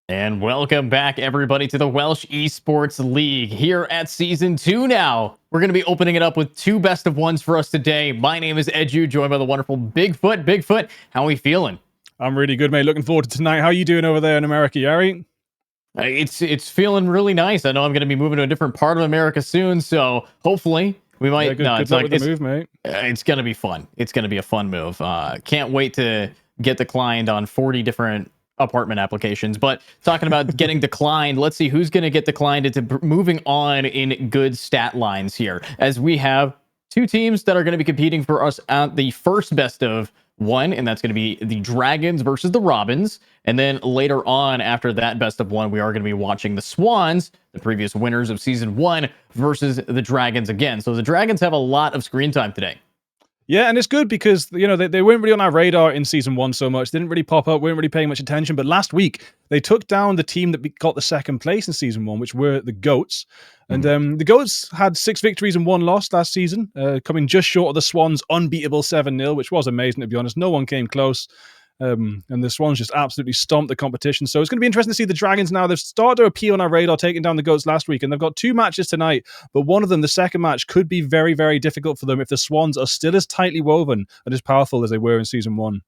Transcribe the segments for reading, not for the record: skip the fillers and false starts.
And welcome back, everybody, to the Welsh Esports League here at Season 2 now. We're going to be opening it up with two best of ones for us today. My name is Edu, joined by the wonderful Bigfoot. Bigfoot, how are we feeling? I'm really good, mate. Looking forward to tonight. How are you doing over there in America, Yari? It's feeling really nice. I know I'm going to be moving to a different part of America soon, so hopefully we might... Yeah, good luck with the move, mate. It's going to be fun. It's going to be a fun move. Can't wait to get declined on 40 different apartment applications. But talking about getting declined, let's see who's going to get declined into moving on in good stat lines here, as we have two teams that are going to be competing for us at the first best of one, and that's going to be the Dragons versus the Robins. And then later on, after that best of one, we are going to be watching the Swans, the previous winners of season 1, versus the Dragons again. So the Dragons have a lot of screen time today. Yeah, and it's good because, you know, they weren't really on our radar in season 1 so much. They didn't really pop up, weren't really paying much attention. But last week, they took down the team that got the second place in season 1, which were the Goats. And the Goats had 6 victories and 1 loss last season, coming just short of the Swans' unbeatable 7-0, which was amazing, to be honest. No one came close. And the Swans just absolutely stomped the competition. So it's going to be interesting to see the Dragons now. They've started to appear on our radar, taking down the Goats last week, and they've got 2 matches tonight. But one of them, the second match, could be very, very difficult for them if the Swans are still as tightly woven and as powerful as they were in season 1.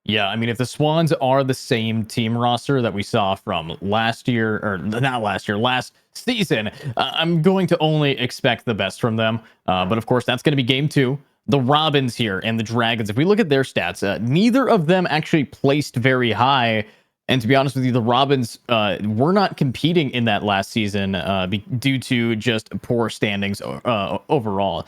Yeah, I mean, if the Swans are the same team roster that we saw from last year, or not last year, last season, I'm going to only expect the best from them. But of course, that's going to be game 2. The Robins here and the Dragons, if we look at their stats, neither of them actually placed very high. And to be honest with you, the Robins were not competing in that last season due to just poor standings overall.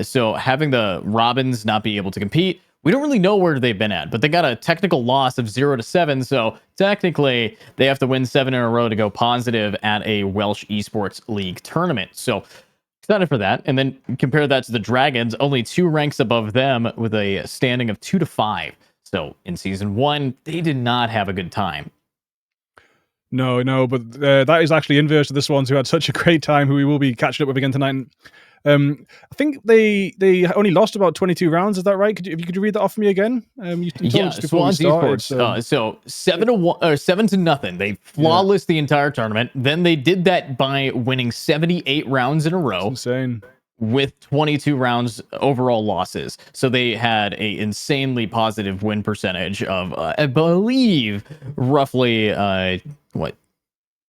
So having the Robins not be able to compete, we don't really know where they've been at, but they got a technical loss of 0-7. So technically they have to win 7 in a row to go positive at a Welsh Esports League tournament. So excited for that. And then compare that to the Dragons, only 2 ranks above them with a standing of 2-5. So in season 1, they did not have a good time. No, but that is actually inverse to the Swans, who had such a great time, who we will be catching up with again tonight. I think they only lost about 22 rounds. Is that right? Could you read that off for me again? You yeah, Swans Esports. So 7-1 or 7-0. They flawless the entire tournament. Then they did that by winning 78 rounds in a row. That's insane. With 22 rounds overall losses. So they had a insanely positive win percentage of, I believe, roughly,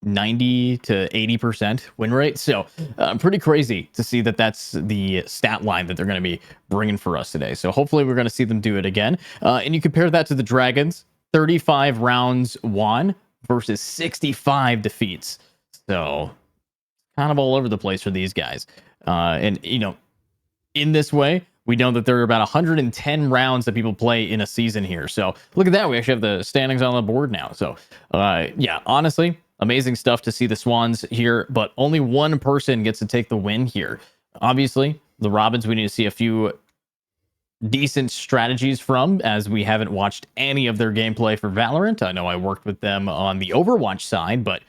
90 to 80% win rate. So pretty crazy to see that that's the stat line that they're going to be bringing for us today. So hopefully we're going to see them do it again. And you compare that to the Dragons, 35 rounds won versus 65 defeats. So kind of all over the place for these guys. And, you know, in this way, we know that there are about 110 rounds that people play in a season here. So look at that. We actually have the standings on the board now. So, yeah, honestly, amazing stuff to see the Swans here, but only one person gets to take the win here. Obviously, the Robins, we need to see a few decent strategies from, as we haven't watched any of their gameplay for Valorant. I know I worked with them on the Overwatch side, but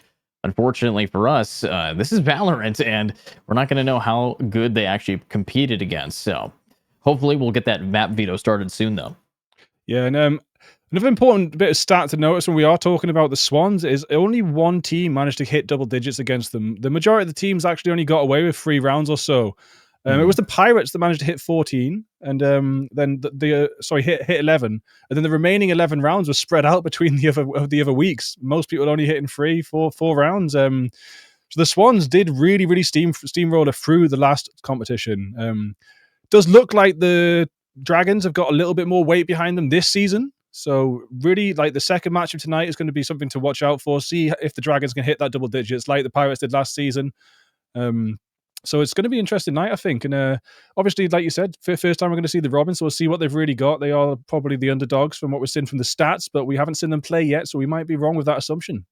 unfortunately for us, this is Valorant, and we're not going to know how good they actually competed against. So hopefully we'll get that map veto started soon, though. Yeah, and another important bit of stat to notice when we are talking about the Swans is only one team managed to hit double digits against them. The majority of the teams actually only got away with 3 rounds or so. It was the Pirates that managed to hit 14, and then hit 11, and then the remaining 11 rounds were spread out between the other weeks. Most people only hitting 4 rounds. So the Swans did really steamroller through the last competition. Does look like the Dragons have got a little bit more weight behind them this season. So really, like, the second match of tonight is going to be something to watch out for. See if the Dragons can hit that double digits like the Pirates did last season. So it's going to be an interesting night, I think. And obviously, like you said, first time we're going to see the Robins, so we'll see what they've really got. They are probably the underdogs from what we're seeing from the stats, but we haven't seen them play yet, so we might be wrong with that assumption.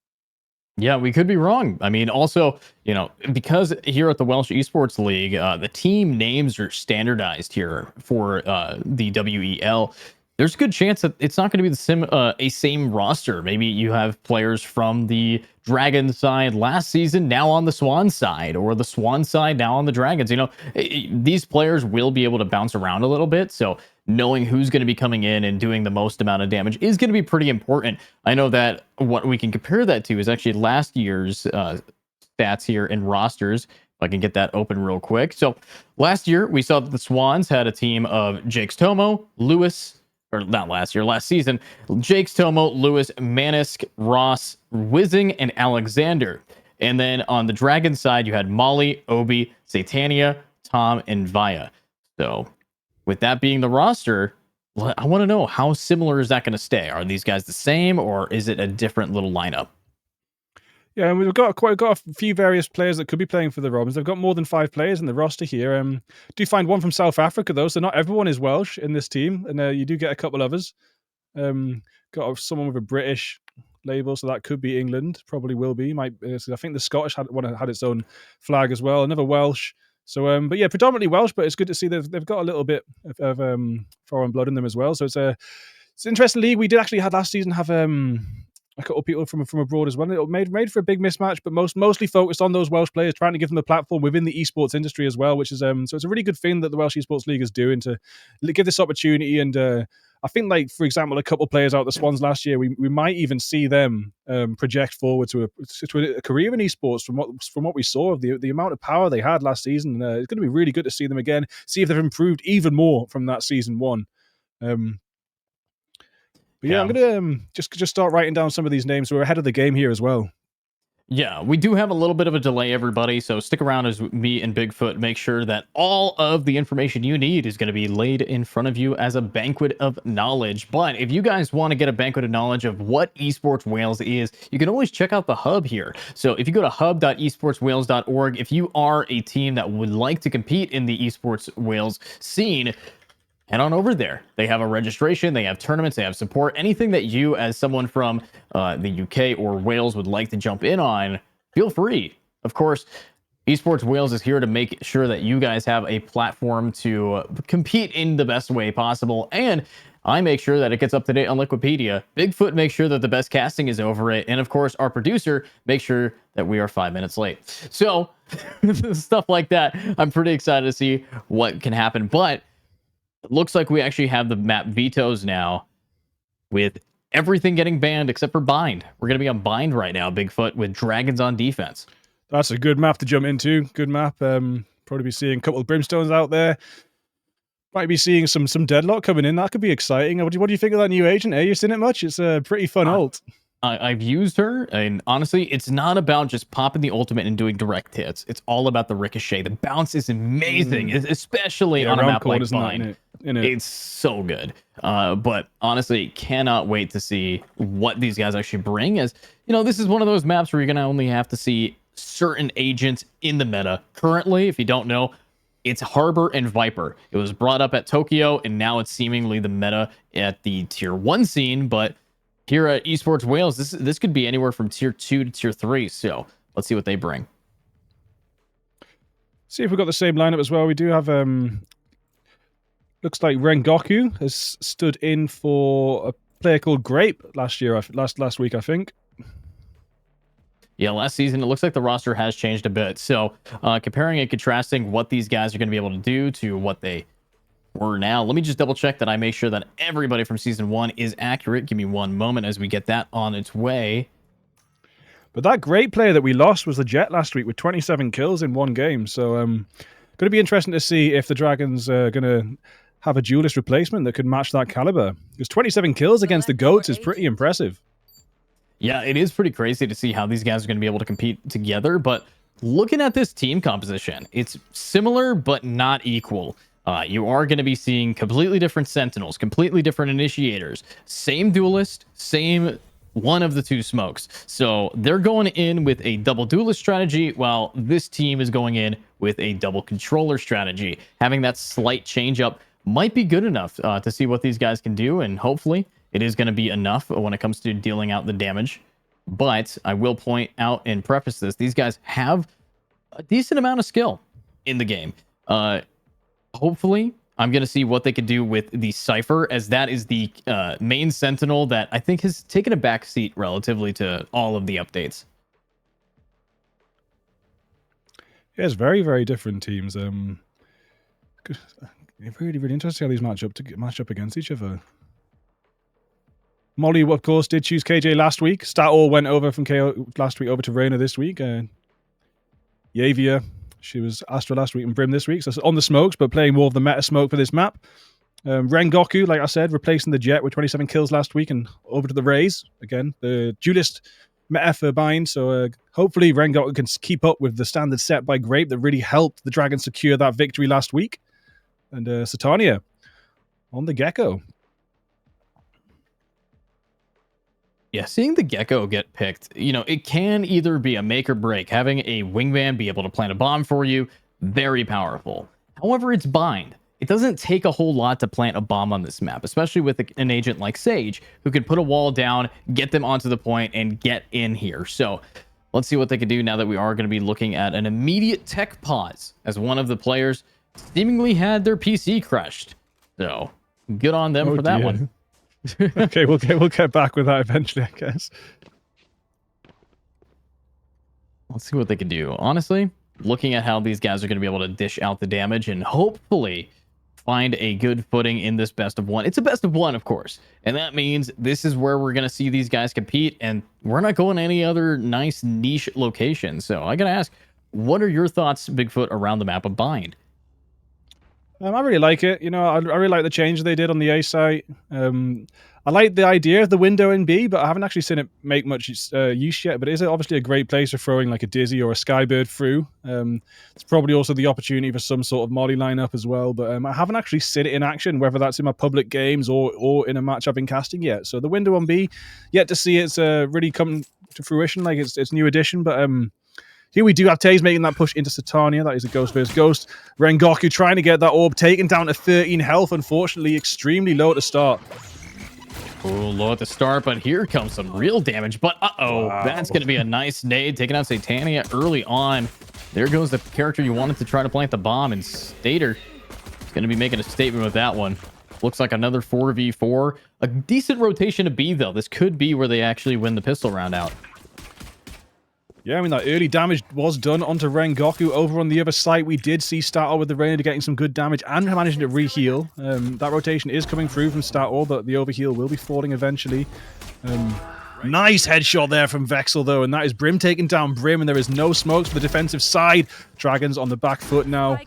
Yeah, we could be wrong. I mean, also, you know, because here at the Welsh Esports League, the team names are standardized here for the WEL. There's a good chance that it's not going to be a same roster. Maybe you have players from the Dragon side last season now on the Swan side, or the Swan side now on the Dragons. You know, these players will be able to bounce around a little bit. So knowing who's going to be coming in and doing the most amount of damage is going to be pretty important. I know that what we can compare that to is actually last year's stats here in rosters. If I can get that open real quick. So last year, we saw that the Swans had a team of Jake's Tomo, Lewis, or not last year, last season, Jake's Tomo, Lewis, Manisk, Ross, Wizzing, and Alexander. And then on the Dragon side, you had Molly, Obi, Satania, Tom, and Vaya. So with that being the roster, I want to know, how similar is that going to stay? Are these guys the same, or is it a different little lineup? Yeah, and we've got a few various players that could be playing for the Robins. They've got more than 5 players in the roster here. Do find one from South Africa though, so not everyone is Welsh in this team, and you do get a couple others. Got someone with a British label, so that could be England. Probably will be. I think the Scottish had its own flag as well. Another Welsh. So, but yeah, predominantly Welsh. But it's good to see they've got a little bit of foreign blood in them as well. So it's an interesting league. We did actually have last season have a couple of people from abroad as well. It made for a big mismatch, but mostly focused on those Welsh players, trying to give them a platform within the esports industry as well, which is so it's a really good thing that the Welsh Esports League is doing to give this opportunity. And I think, like, for example, a couple of players out of the Swans last year, we might even see them project forward to a career in esports from what we saw of the amount of power they had last season. It's going to be really good to see them again, see if they've improved even more from that season 1. But yeah, I'm gonna just start writing down some of these names. We're ahead of the game here as well. Yeah, we do have a little bit of a delay, everybody. So stick around as me and Bigfoot make sure that all of the information you need is going to be laid in front of you as a banquet of knowledge. But if you guys want to get a banquet of knowledge of what Esports Wales is, you can always check out the hub here. So if you go to hub.esportswales.org, if you are a team that would like to compete in the Esports Wales scene, head on over there. They have a registration, they have tournaments, they have support. Anything that you, as someone from the UK or Wales, would like to jump in on, feel free. Of course, Esports Wales is here to make sure that you guys have a platform to compete in the best way possible. And I make sure that it gets up to date on Wikipedia. Bigfoot makes sure that the best casting is over it. And of course, our producer makes sure that we are 5 minutes late. So stuff like that, I'm pretty excited to see what can happen. But it looks like we actually have the map vetoes now, with everything getting banned except for Bind. We're going to be on Bind right now, Bigfoot, with Dragons on defense. That's a good map to jump into. Good map. Probably be seeing a couple of Brimstones out there. Might be seeing some Deadlock coming in. That could be exciting. What do you think of that new agent? You seen it much? It's a pretty fun ult. I've used her, and honestly, it's not about just popping the ultimate and doing direct hits. It's all about the ricochet. The bounce is amazing, especially on a map like Bind. It's so good. But honestly, cannot wait to see what these guys actually bring. As you know, this is one of those maps where you're gonna only have to see certain agents in the meta. Currently, if you don't know, it's Harbor and Viper. It was brought up at Tokyo, and now it's seemingly the meta at the tier 1 scene. But here at Esports Wales, this could be anywhere from tier 2 to tier 3. So let's see what they bring. See if we've got the same lineup as well. We do have looks like Rengoku has stood in for a player called Grape last week, I think. Yeah, last season, it looks like the roster has changed a bit. So comparing and contrasting what these guys are going to be able to do to what they were now, let me just double check that I make sure that everybody from season 1 is accurate. Give me one moment as we get that on its way. But that great player that we lost was the Jet last week with 27 kills in one game. So going to be interesting to see if the Dragons are going to have a duelist replacement that could match that caliber. Because 27 kills against the GOATs is pretty impressive. Yeah, it is pretty crazy to see how these guys are going to be able to compete together. But looking at this team composition, it's similar but not equal. You are going to be seeing completely different Sentinels, completely different Initiators, same Duelist, same one of the two Smokes. So they're going in with a double Duelist strategy, while this team is going in with a double Controller strategy. Having that slight change up might be good enough to see what these guys can do, and hopefully it is going to be enough when it comes to dealing out the damage. But I will point out and preface this, these guys have a decent amount of skill in the game. Hopefully, I'm going to see what they could do with the Cypher, as that is the main Sentinel that I think has taken a back seat relatively to all of the updates. Yeah, it's very, very different teams. Really, really interesting how these match up against each other. Molly, of course, did choose KJ last week. Stator went over from KO last week over to Reyna this week. Yavia, she was Astra last week and Brim this week. So on the smokes, but playing more of the meta smoke for this map. Rengoku, like I said, replacing the Jet with 27 kills last week and over to the Rays. Again, the duelist meta for Bind. So hopefully Rengoku can keep up with the standard set by Grape that really helped the Dragons secure that victory last week. And Satania on the Gecko. Yeah, seeing the Gecko get picked, you know, it can either be a make or break. Having a wingman be able to plant a bomb for you, very powerful. However, it's Bind. It doesn't take a whole lot to plant a bomb on this map, especially with an agent like Sage, who can put a wall down, get them onto the point, and get in here. So let's see what they can do now that we are going to be looking at an immediate tech pause, as one of the players seemingly had their PC crushed. So good on them for that one. Okay, we'll get back with that eventually, I guess. Let's see what they can do. Honestly, looking at how these guys are going to be able to dish out the damage and hopefully find a good footing in this best of one. It's a best of one, of course. And that means this is where we're going to see these guys compete, and we're not going to any other nice niche location. So I got to ask, what are your thoughts, Bigfoot, around the map of Bind? I really like it. You know, I really like the change they did on the A site. I like the idea of the window in B, but I haven't actually seen it make much use yet. But it is obviously a great place for throwing like a Dizzy or a Skybird through. It's probably also the opportunity for some sort of Molly lineup as well. But I haven't actually seen it in action, whether that's in my public games or in a match I've been casting yet. So the window on B, yet to see it's really come to fruition, like it's new addition. But here we do have Taze making that push into Satania. That is a Ghost versus Ghost. Rengoku trying to get that orb taken down to 13 health. Unfortunately, extremely low at the start. Oh, low at the start, but here comes some real damage. But wow. That's going to be a nice nade. Taking out Satania early on. There goes the character you wanted to try to plant the bomb. And Stater is going to be making a statement with that one. Looks like another 4v4. A decent rotation to B, though. This could be where they actually win the pistol round out. Yeah, I mean, that early damage was done onto Rengoku. Over on the other side, we did see Stator with the Reyna getting some good damage and managing to re-heal. That rotation is coming through from Stator, but the overheal will be falling eventually. Nice headshot there from Vexel, though, and that is Brim taking down Brim, and there is no smokes for the defensive side. Dragons on the back foot now.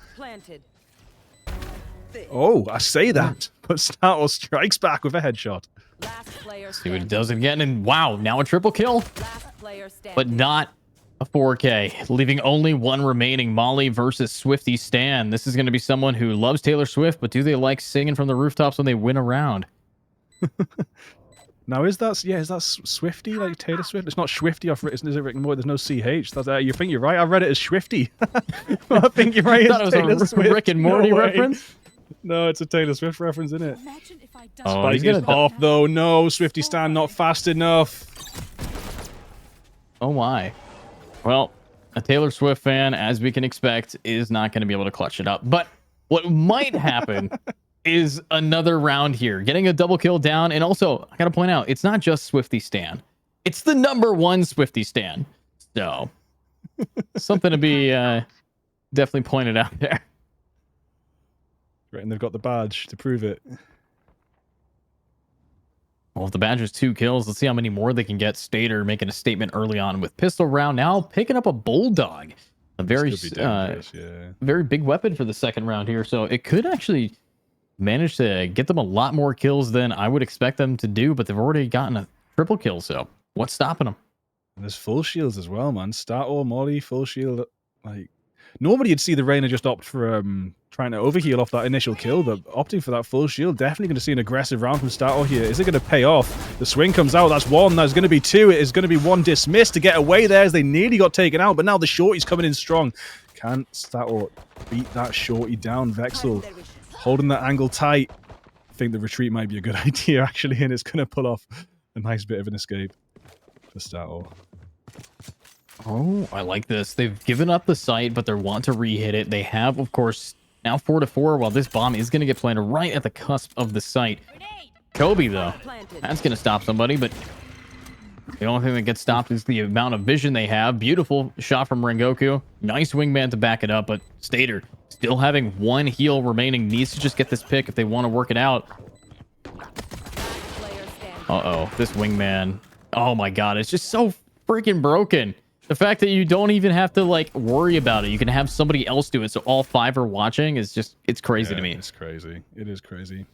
Oh, I say that, but Stator strikes back with a headshot. See what it does again, and wow, now a triple kill, but not a 4K, leaving only one remaining. Molly versus Swifty Stan. This is going to be someone who loves Taylor Swift, but do they like singing from the rooftops when they win a round? Now, is that Swifty, like Taylor Swift? It's not Swifty, is it Rick and Morty? There's no CH. You think you're right? I read it as Swifty. I think you're right. I thought it was a Rick and Morty reference. No, it's a Taylor Swift reference, isn't it? Oh, he's gonna off though. No, Swifty Stan not fast enough. Oh my. Well, a Taylor Swift fan, as we can expect, is not going to be able to clutch it up. But what might happen is another round here, getting a double kill down. And also, I got to point out, it's not just Swifty Stan. It's the #1 Swifty Stan. So, something to be definitely pointed out there. Right, and they've got the badge to prove it. Well, if the Badgers 2 kills, let's see how many more they can get. Stater making a statement early on with pistol round. Now picking up a Bulldog. A very, very big weapon for the second round here. So it could actually manage to get them a lot more kills than I would expect them to do. But they've already gotten a triple kill. So what's stopping them? And there's full shields as well, man. Stator, Molly, full shield. Like, normally you'd see the Reyna just opt for trying to overheal off that initial kill, but opting for that full shield, definitely going to see an aggressive round from Stator here. Is it going to pay off? The swing comes out. That's one. There's going to be two. It is going to be one dismissed to get away there as they nearly got taken out, but now the shorty's coming in strong. Can Stator beat that shorty down? Vexel holding that angle tight. I think the retreat might be a good idea, actually, and it's going to pull off a nice bit of an escape for Stator. Oh, I like this. They've given up the site, but they want to re-hit it. They have, of course, now 4-4, while this bomb is going to get planted right at the cusp of the site. Kobe, though, that's going to stop somebody, but the only thing that gets stopped is the amount of vision they have. Beautiful shot from Rengoku. Nice wingman to back it up, but Stater still having one heal remaining, needs to just get this pick if they want to work it out. Uh-oh, this wingman. Oh my god, it's just so freaking broken. The fact that you don't even have to like worry about it. You can have somebody else do it, so all 5 are watching is just, it's crazy to me. It's crazy. It is crazy.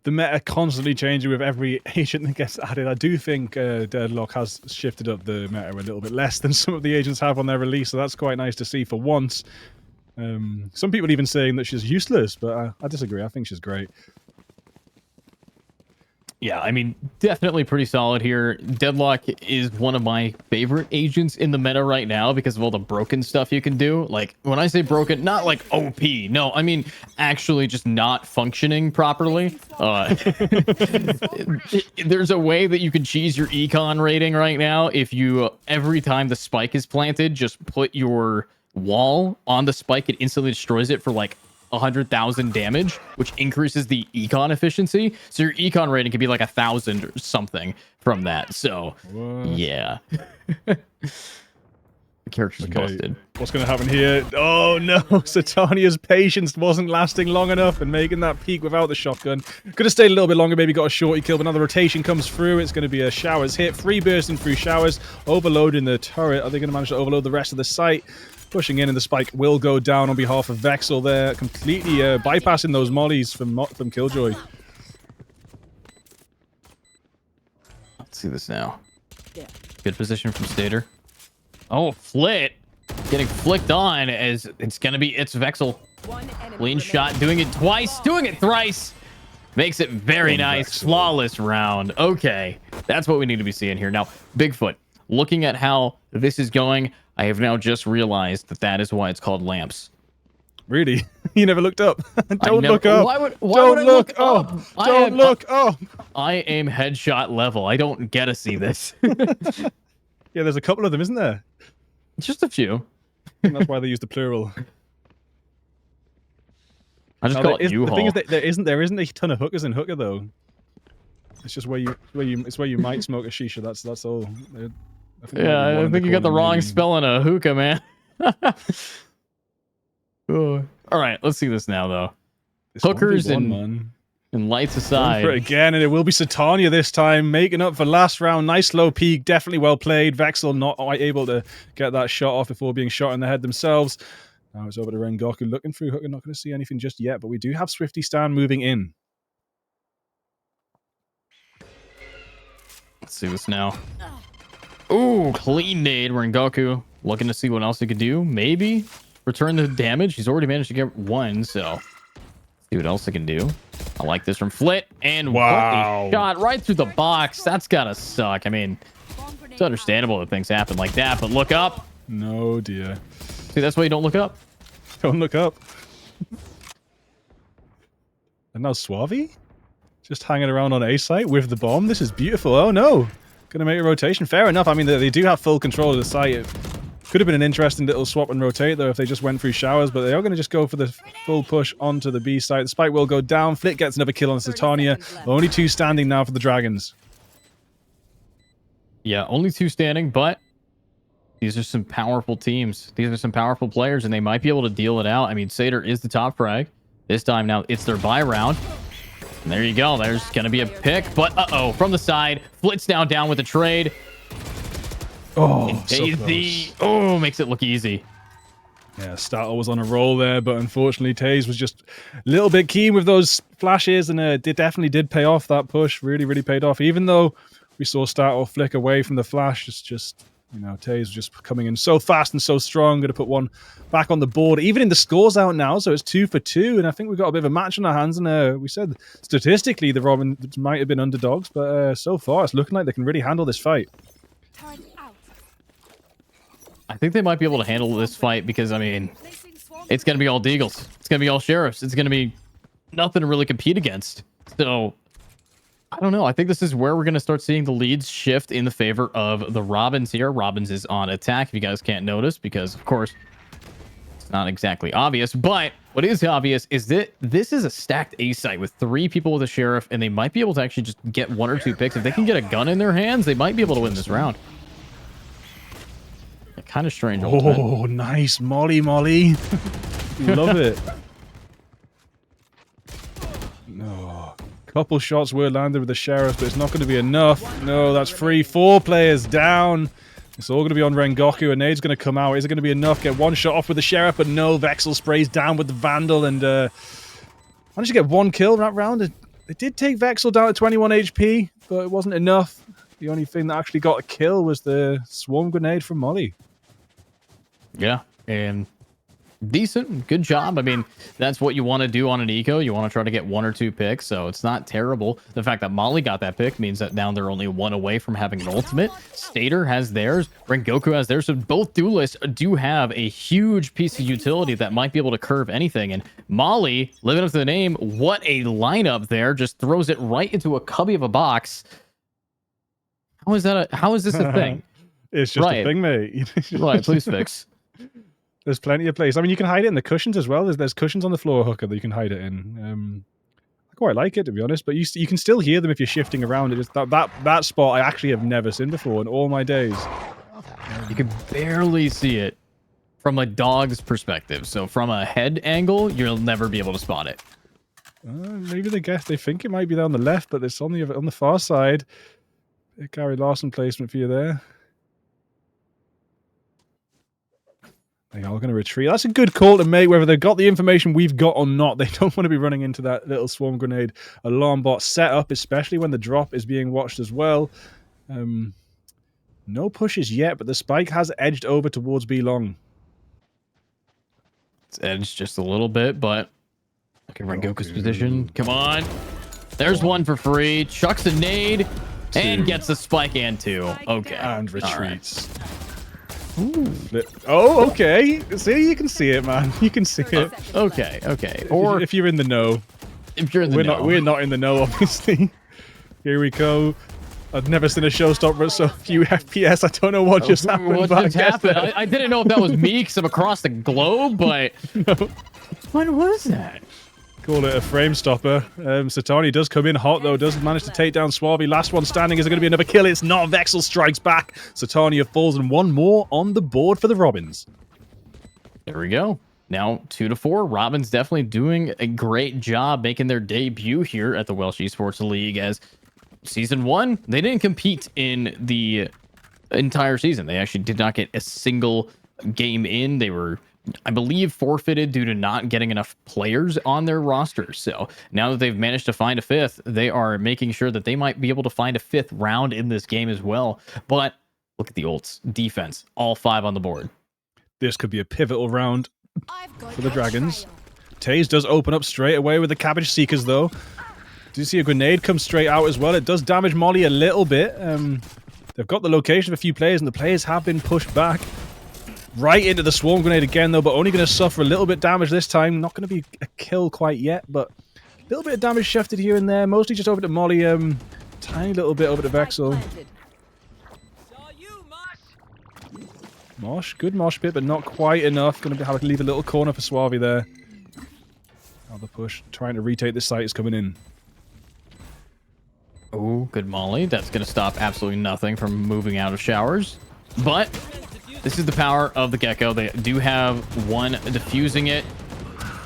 The meta constantly changing with every agent that gets added. I do think Deadlock has shifted up the meta a little bit less than some of the agents have on their release, so that's quite nice to see for once. Some people even saying that she's useless, but I disagree. I think she's great. Yeah, I mean, definitely pretty solid here. Deadlock is one of my favorite agents in the meta right now because of all the broken stuff you can do. Like, when I say broken, not like OP. No, I mean actually just not functioning properly. There's a way that you can cheese your econ rating right now if you, every time the spike is planted, just put your wall on the spike. It instantly destroys it for like 100,000 damage, which increases the econ efficiency. So your econ rating could be like 1,000 or something from that. So yeah. The character's busted. What's going to happen here? Oh no, Satania's patience wasn't lasting long enough and making that peak without the shotgun. Could have stayed a little bit longer, maybe got a shorty kill, but another rotation comes through. It's going to be a Showers hit, free bursting through Showers, overloading the turret. Are they going to manage to overload the rest of the site? Pushing in, and the spike will go down on behalf of Vexel there, completely bypassing those mollies from Killjoy. Let's see this now. Good position from Stater. Oh, Flit getting flicked on as it's Vexel. Clean shot, doing it twice, doing it thrice. Makes it very nice. Vexel. Flawless round. Okay, that's what we need to be seeing here. Now, Bigfoot, looking at how this is going, I have now just realized that that is why it's called lamps. Really? You never looked up? Don't look up. Why would Don't I look up. Don't look up. I aim headshot level. I don't get to see this. Yeah, there's a couple of them, isn't there? Just a few. I think that's why they use the plural. I just call it U-Haul. The thing is that there isn't a ton of hookers in Hooker though. It's just where you might smoke a shisha. That's all. I think you got the wrong spelling of hookah, man. All right, let's see this now, though. Hookers and lights aside. For it again, and it will be Satania this time, making up for last round. Nice low peak, definitely well played. Vexel not able to get that shot off before being shot in the head themselves. Now it's over to Rengoku, looking through Hooker. Not going to see anything just yet, but we do have Swifty Stan moving in. Let's see this now. Ooh, clean nade. Rengoku looking to see what else he could do. Maybe return the damage. He's already managed to get one, so see what else he can do. I like this from Flit. And wow, shot right through the box. That's gotta suck. I mean, it's understandable that things happen like that, but look up. No, dear. See, that's why you don't look up. Don't look up. And now Suave? Just hanging around on A site with the bomb. This is beautiful. Oh no. Gonna make a rotation. Fair enough. I mean, they do have full control of the site. It could have been an interesting little swap and rotate, though, if they just went through Showers, but they are going to just go for the full push onto the B site. The spike will go down. Flit gets another kill on Satania. Only 2 standing now for the Dragons. Yeah, only 2 standing, but these are some powerful teams. These are some powerful players, and they might be able to deal it out. I mean, Satyr is the top frag. This time now, it's their buy round. And there you go. There's going to be a pick, but uh-oh, from the side. Flit's now down with the trade. Oh, Daisy. Oh, makes it look easy. Yeah, Stato was on a roll there, but unfortunately, Taze was just a little bit keen with those flashes, and it definitely did pay off. That push really, really paid off. Even though we saw Stato flick away from the flash, it's just, you know, Taze was just coming in so fast and so strong. Going to put one back on the board. Even in the scores out now, so it's 2 for 2, and I think we've got a bit of a match on our hands. And we said statistically the Robins might have been underdogs, but so far it's looking like they can really handle this fight. I think they might be able to handle this fight because, I mean, it's going to be all Deagles. It's going to be all Sheriffs. It's going to be nothing to really compete against. So, I don't know. I think this is where we're going to start seeing the leads shift in the favor of the Robins here. Robins is on attack, if you guys can't notice, because, of course, it's not exactly obvious. But what is obvious is that this is a stacked A site with 3 people with a Sheriff, and they might be able to actually just get 1 or 2 picks. If they can get a gun in their hands, they might be able to win this round. Kind of strange. Oh, nice Molly. Love it. No. Couple shots were landed with the Sheriff, but it's not going to be enough. No, that's 3. 4 players down. It's all going to be on Rengoku. A nade's going to come out. Is it going to be enough? Get one shot off with the Sheriff, but no. Vexel sprays down with the Vandal and managed to get 1 kill that round. It did take Vexel down to 21 HP, but it wasn't enough. The only thing that actually got a kill was the Swarm Grenade from Molly. Yeah, and decent, good job. I mean, that's what you want to do on an eco. You want to try to get 1 or 2 picks, so it's not terrible. The fact that Molly got that pick means that now they're only 1 away from having an ultimate. Stater has theirs, Rengoku has theirs, so both duelists do have a huge piece of utility that might be able to curve anything. And Molly, living up to the name, what a lineup there, just throws it right into a cubby of a box. How is this a thing? It's just a thing, mate. Right, please fix. There's plenty of place. I mean, you can hide it in the cushions as well. There's cushions on the floor, Hooker, that you can hide it in. I quite like it, to be honest. But you can still hear them if you're shifting around. It is that spot I actually have never seen before in all my days. You can barely see it from a dog's perspective. So from a head angle, you'll never be able to spot it. Maybe they think it might be there on the left, but it's on the far side. Gary Larson placement for you there. They are going to retreat. That's a good call to make, whether they've got the information we've got or not. They don't want to be running into that little Swarm Grenade alarm bot setup, especially when the drop is being watched as well. No pushes yet, but the spike has edged over towards B long. It's edged just a little bit, but look at Rengoku's position. Come on. There's 1 for free. Chucks a nade and gets the spike and 2. Okay. And retreats. Ooh. Oh, okay. See, you can see it, man. You can see it. Okay. Or if you're in the know. If you're in the know. We're not in the know, obviously. Here we go. I've never seen a showstopper at so few FPS. I don't know what just happened. What just happened? I didn't know if that was me because I'm across the globe, but no. What was that? Call it a frame stopper. Satani does come in hot, though. Does manage to take down Suave. Last one standing. Is there going to be another kill? It's not. Vexel strikes back. Satania falls, and 1 more on the board for the Robins. There we go. Now 2-4. Robins definitely doing a great job making their debut here at the Welsh Esports League. As Season 1, they didn't compete in the entire season. They actually did not get a single game in. They were, I believe, forfeited due to not getting enough players on their roster. So now that they've managed to find a 5th, they are making sure that they might be able to find a 5th round in this game as well. But look at the ults. Defense, all 5 on the board. This could be a pivotal round for the Dragons. Taze does open up straight away with the Cabbage Seekers, though. Do you see a grenade come straight out as well? It does damage Molly a little bit. They've got the location of a few players, and the players have been pushed back. Right into the Swarm Grenade again, though, but only going to suffer a little bit damage this time. Not going to be a kill quite yet, but a little bit of damage shifted here and there. Mostly just over to Molly. Tiny little bit over to Vexel. Mosh, good mosh pit, but not quite enough. Going to have to leave a little corner for Suave there. Now the push, trying to retake this site is coming in. Oh, good molly. That's going to stop absolutely nothing from moving out of showers. But this is the power of the Gecko. They do have 1 diffusing it.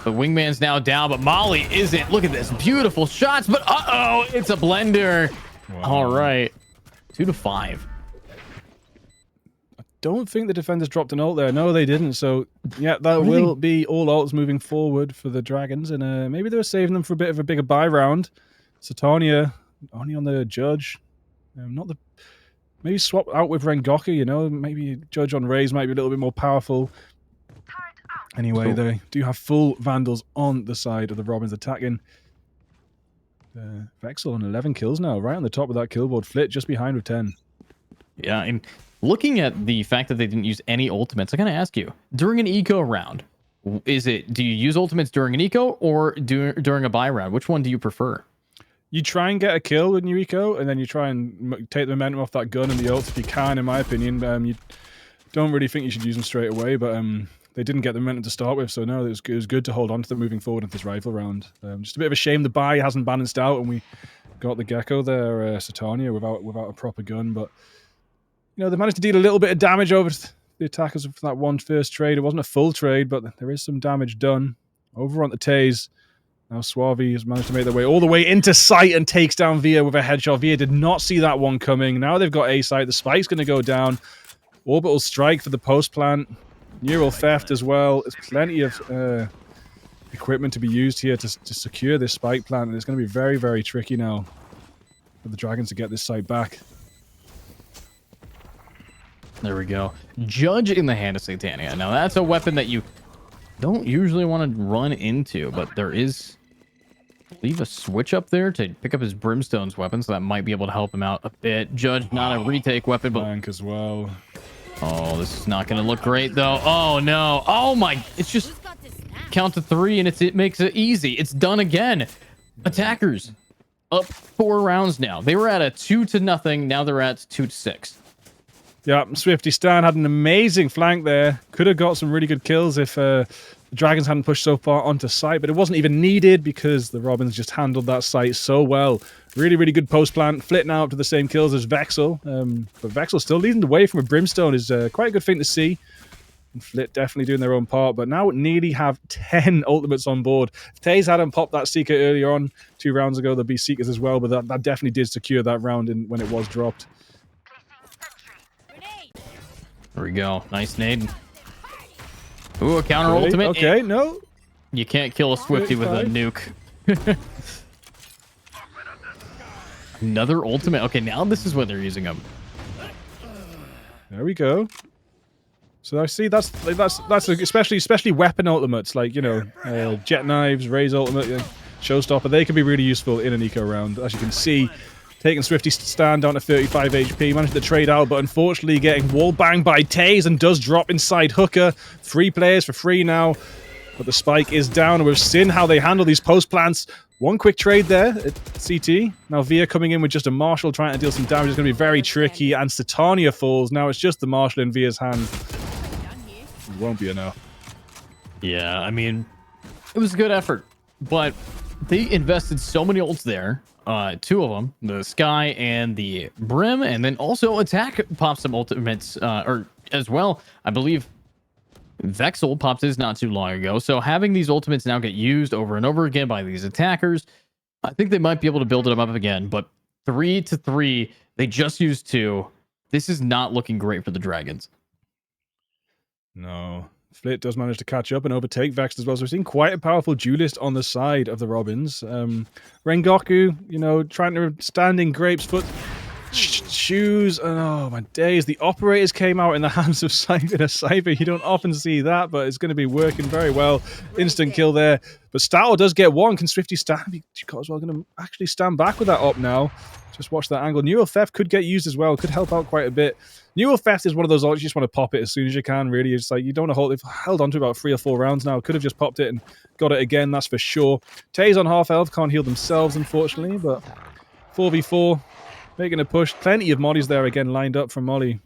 The Wingman's now down, but Molly isn't. Look at this. Beautiful shots, but uh-oh, it's a blender. Wow. All right. 2-5. Don't think the defenders dropped an ult there. No, they didn't. So, yeah, that will be all ults moving forward for the Dragons. And maybe they were saving them for a bit of a bigger buy round. Satania only on the Judge. Maybe swap out with Rengoku, you know. Maybe Judge on Raze might be a little bit more powerful. Anyway, they do have full Vandals on the side of the Robins attacking. Vexel on 11 kills now, right on the top of that kill board. Flit just behind with 10. Yeah, and looking at the fact that they didn't use any ultimates, I gotta ask you, during an eco round, do you use ultimates during an eco or during a buy round? Which one do you prefer? You try and get a kill with your eco, and then you try and take the momentum off that gun and the ult if you can, in my opinion. You don't really think you should use them straight away, but they didn't get the momentum to start with, so no, it was good to hold on to them moving forward in this rifle round. Just a bit of a shame the buy hasn't balanced out, and we got the Gecko there, Satania, without a proper gun, but you know, they managed to deal a little bit of damage over the attackers for that one first trade. It wasn't a full trade, but there is some damage done. Over on the Taze. Now Suave has managed to make their way all the way into sight and takes down Via with a headshot. Via did not see that one coming. Now they've got A site. The spike's going to go down. Orbital strike for the post plant. Neural theft as well. There's plenty of equipment to be used here to secure this spike plant, and it's going to be very, very tricky now for the Dragons to get this site back. There we go. Judge in the hand of Satania. Now that's a weapon that you don't usually want to run into, but there is, I believe, a switch up there to pick up his Brimstone's weapon, so that might be able to help him out a bit. Judge, not a retake weapon, but Blank as well. Oh, this is not going to look great, though. Oh, no. Oh, my. It's just count to 3, and it makes it easy. It's done again. Attackers up 4 rounds now. They were at a 2-0. Now they're at 2-6. Yeah, Swifty Stan had an amazing flank there. Could have got some really good kills if the Dragons hadn't pushed so far onto site, but it wasn't even needed because the Robins just handled that site so well. Really, really good post plant. Flit now up to the same kills as Vexel. But Vexel still leading the way from a Brimstone is quite a good thing to see. And Flit definitely doing their own part, but now nearly have 10 ultimates on board. If Taze hadn't popped that Seeker earlier on, 2 rounds ago, there'd be Seekers as well, but that definitely did secure that round when it was dropped. There we go. Nice nade. Ooh, a counter Okay, ultimate. okay, no. You can't kill a Swifty with a nuke. Another ultimate. Okay, now this is what they're using them. There we go. So I see that's especially weapon ultimates, like, you know, jet knives, Ray's ultimate, showstopper. They can be really useful in an eco round. As you can see, taking Swifty Stand down to 35 HP, managed to trade out, but unfortunately getting wall banged by Taze and does drop inside Hooker. 3 players for free now, but the spike is down, and we've seen how they handle these post plants. One quick trade there at CT. Now Via coming in with just a Marshal trying to deal some damage is going to be very tricky, and Satania falls. Now it's just the Marshal in Via's hand. It won't be enough. Yeah, I mean, it was a good effort, but they invested so many ults there. 2 of them, the Sky and the Brim, and then also Attack popped some ultimates, or as well, I believe Vexel popped his not too long ago. So having these ultimates now get used over and over again by these attackers, I think they might be able to build them up again, but 3-3, they just used 2. This is not looking great for the Dragons. No. Flit does manage to catch up and overtake Vex as well. So we're seeing quite a powerful duelist on the side of the Robins. Rengoku, you know, trying to stand in Grape's foot shoes. And oh my days, the operators came out in the hands of Cypher. You don't often see that, but it's going to be working very well. Instant kill there. But Stato does get one. Can Swifty stand? He's got as well going to actually stand back with that up now. Just watch that angle. Neural Theft could get used as well. Could help out quite a bit. Neural Theft is one of those ults you just want to pop it as soon as you can, really. It's like you don't want to hold it. They've held on to about 3 or 4 rounds now. Could have just popped it and got it again, that's for sure. Taze on half health. Can't heal themselves, unfortunately, but 4v4. Making a push. Plenty of Mollies there again lined up from Molly.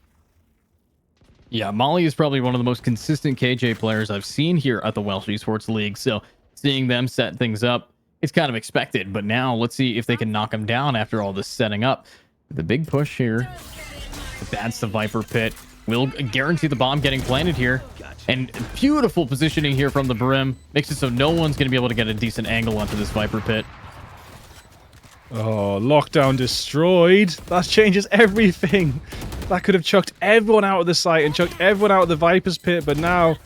Yeah, Molly is probably one of the most consistent KJ players I've seen here at the Welsh Esports League. So seeing them set things up, it's kind of expected. But now let's see if they can knock them down after all this setting up. The big push here. That's the Viper Pit. Will guarantee the bomb getting planted here. And beautiful positioning here from the Brim. Makes it so no one's going to be able to get a decent angle onto this Viper Pit. Oh, lockdown destroyed. That changes everything. That could have chucked everyone out of the site and chucked everyone out of the Viper's Pit, but now...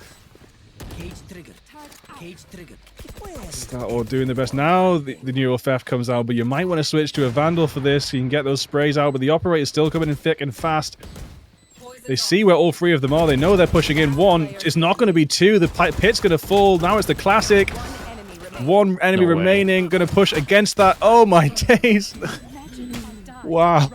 Stato doing the best. Now the Neural Theft comes out, but you might want to switch to a Vandal for this so you can get those sprays out, but the operator's still coming in thick and fast. They see where all 3 of them are. They know they're pushing in. 1. It's not going to be 2. The pit's going to fall. Now it's the classic. 1 enemy remaining. Going to push against that. Oh my days. Wow.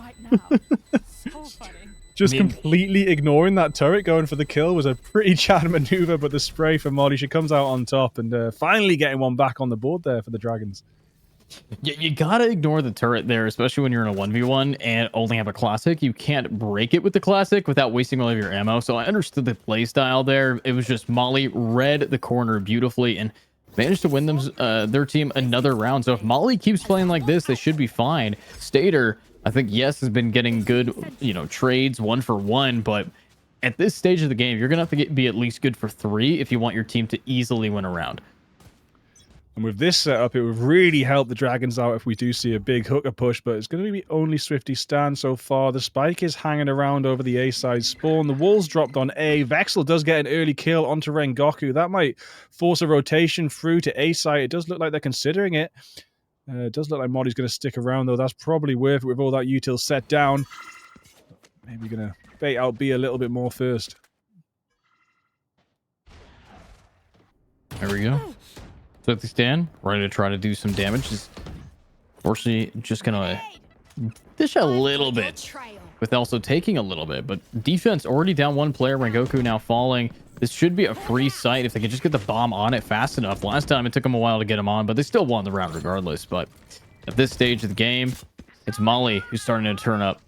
Just completely ignoring that turret going for the kill was a pretty Chad maneuver, but the spray for Molly, she comes out on top and finally getting one back on the board there for the Dragons. You gotta ignore the turret there, especially when you're in a 1v1 and only have a classic. You can't break it with the classic without wasting all of your ammo. So I understood the play style there. It was just Molly read the corner beautifully and managed to win them their team another round. So if Molly keeps playing like this, they should be fine. Stater, I think, yes, has been getting good, you know, trades 1 for 1, but at this stage of the game, you're going to have to be at least good for 3 if you want your team to easily win a round. And with this setup, it would really help the Dragons out if we do see a big hooker push, but it's going to be only Swifty Stan so far. The spike is hanging around over the A side spawn. The wall's dropped on A. Vexel does get an early kill onto Rengoku. That might force a rotation through to A side. It does look like they're considering it. It does look like Moddy's going to stick around, though. That's probably worth it with all that util set down. Maybe going to bait out B a little bit more first. There we go. Swifty Stan, ready to try to do some damage. Unfortunately, just gonna dish a little bit with also taking a little bit. But defense already down 1 player. Rengoku now falling. This should be a free site if they can just get the bomb on it fast enough. Last time it took them a while to get him on, but they still won the round regardless. But at this stage of the game, it's Molly who's starting to turn up.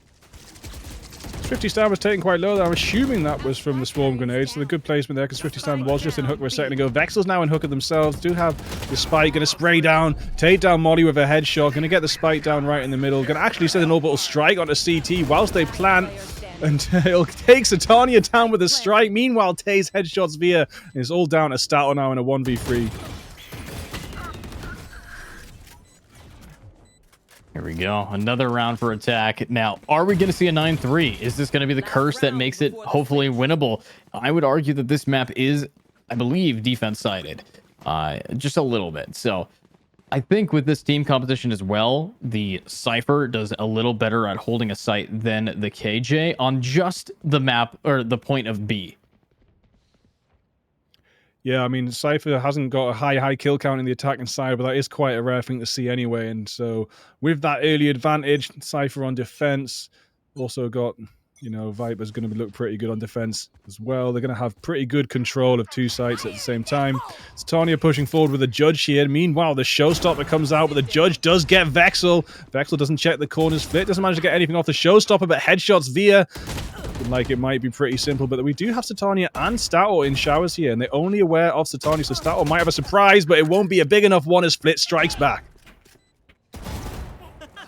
Swifty Stan was taken quite low there. I'm assuming that was from the swarm grenade, so the good placement there because Swifty Stan was just in hooker a second ago. Vexel's now in hooker themselves. Do have the spike. Going to spray down, take down Molly with a headshot. Going to get the spike down right in the middle. Going to actually send an orbital strike onto CT whilst they plant. And it'll take Satania down with a strike. Meanwhile, Taze headshots via. And it's all down to Stato now in a 1v3. Here we go. Another round for attack. Now, are we going to see a 9-3? Is this going to be the curse that makes it hopefully winnable? I would argue that this map is, I believe, defense-sided. Just a little bit. So, I think with this team competition as well, the Cypher does a little better at holding a site than the KJ on just the map, or the point of B. Yeah, I mean, Cypher hasn't got a high kill count in the attacking side, but that is quite a rare thing to see anyway. And so with that early advantage, Cypher on defense, also got, you know, Viper's going to look pretty good on defense as well. They're going to have pretty good control of 2 sites at the same time. Titania pushing forward with a Judge here. Meanwhile, the Showstopper comes out, but the Judge does get Vexel. Vexel doesn't check the corners. Flit doesn't manage to get anything off the Showstopper, but headshots via. Like it might be pretty simple, but we do have Satania and Stato in showers here, and they're only aware of Satania, so Stato might have a surprise, but it won't be a big enough one as Flit strikes back.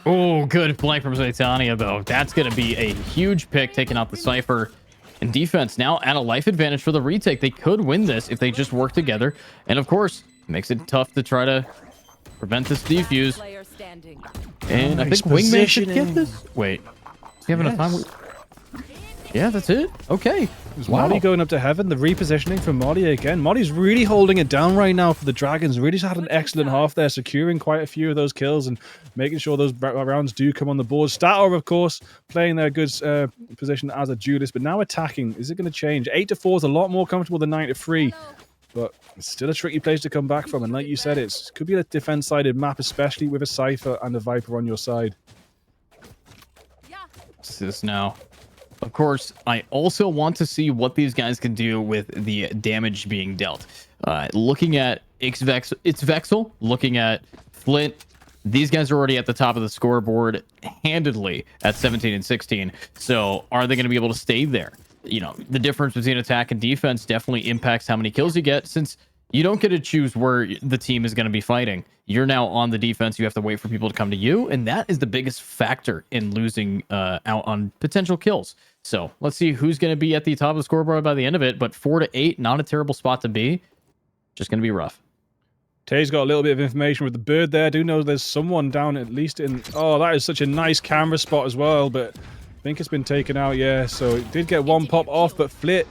Oh, good flank from Satania, though. That's going to be a huge pick, taking out the Cypher. And defense now at a life advantage for the retake. They could win this if they just work together, and of course, makes it tough to try to prevent this defuse. And I think Wingman should get this. Wait, does he have enough time? Yeah, that's it. Okay. Molly going up to heaven. The repositioning from Molly again. Molly's really holding it down right now for the Dragons. Really just had an excellent half there, securing quite a few of those kills and making sure those rounds do come on the board. Stato, of course, playing their good position as a duelist, but now attacking. Is it going to change? 8-4 is a lot more comfortable than 9-3, but it's still a tricky place to come back from. And like you said, it could be a defense-sided map, especially with a Cypher and a Viper on your side. What's this now? Of course, I also want to see what these guys can do with the damage being dealt. Looking at it's Vexel, looking at Flint, these guys are already at the top of the scoreboard handedly at 17 and 16. So are they going to be able to stay there? You know, the difference between attack and defense definitely impacts how many kills you get, since you don't get to choose where the team is going to be fighting. You're now on the defense. You have to wait for people to come to you. And that is the biggest factor in losing out on potential kills. So let's see who's going to be at the top of the scoreboard by the end of it. But 4-8, not a terrible spot to be. Just going to be rough. Tay's got a little bit of information with the bird there. I do know there's someone down at least in... Oh, that is such a nice camera spot as well. But I think it's been taken out, yeah. So it did get one pop off, but Flit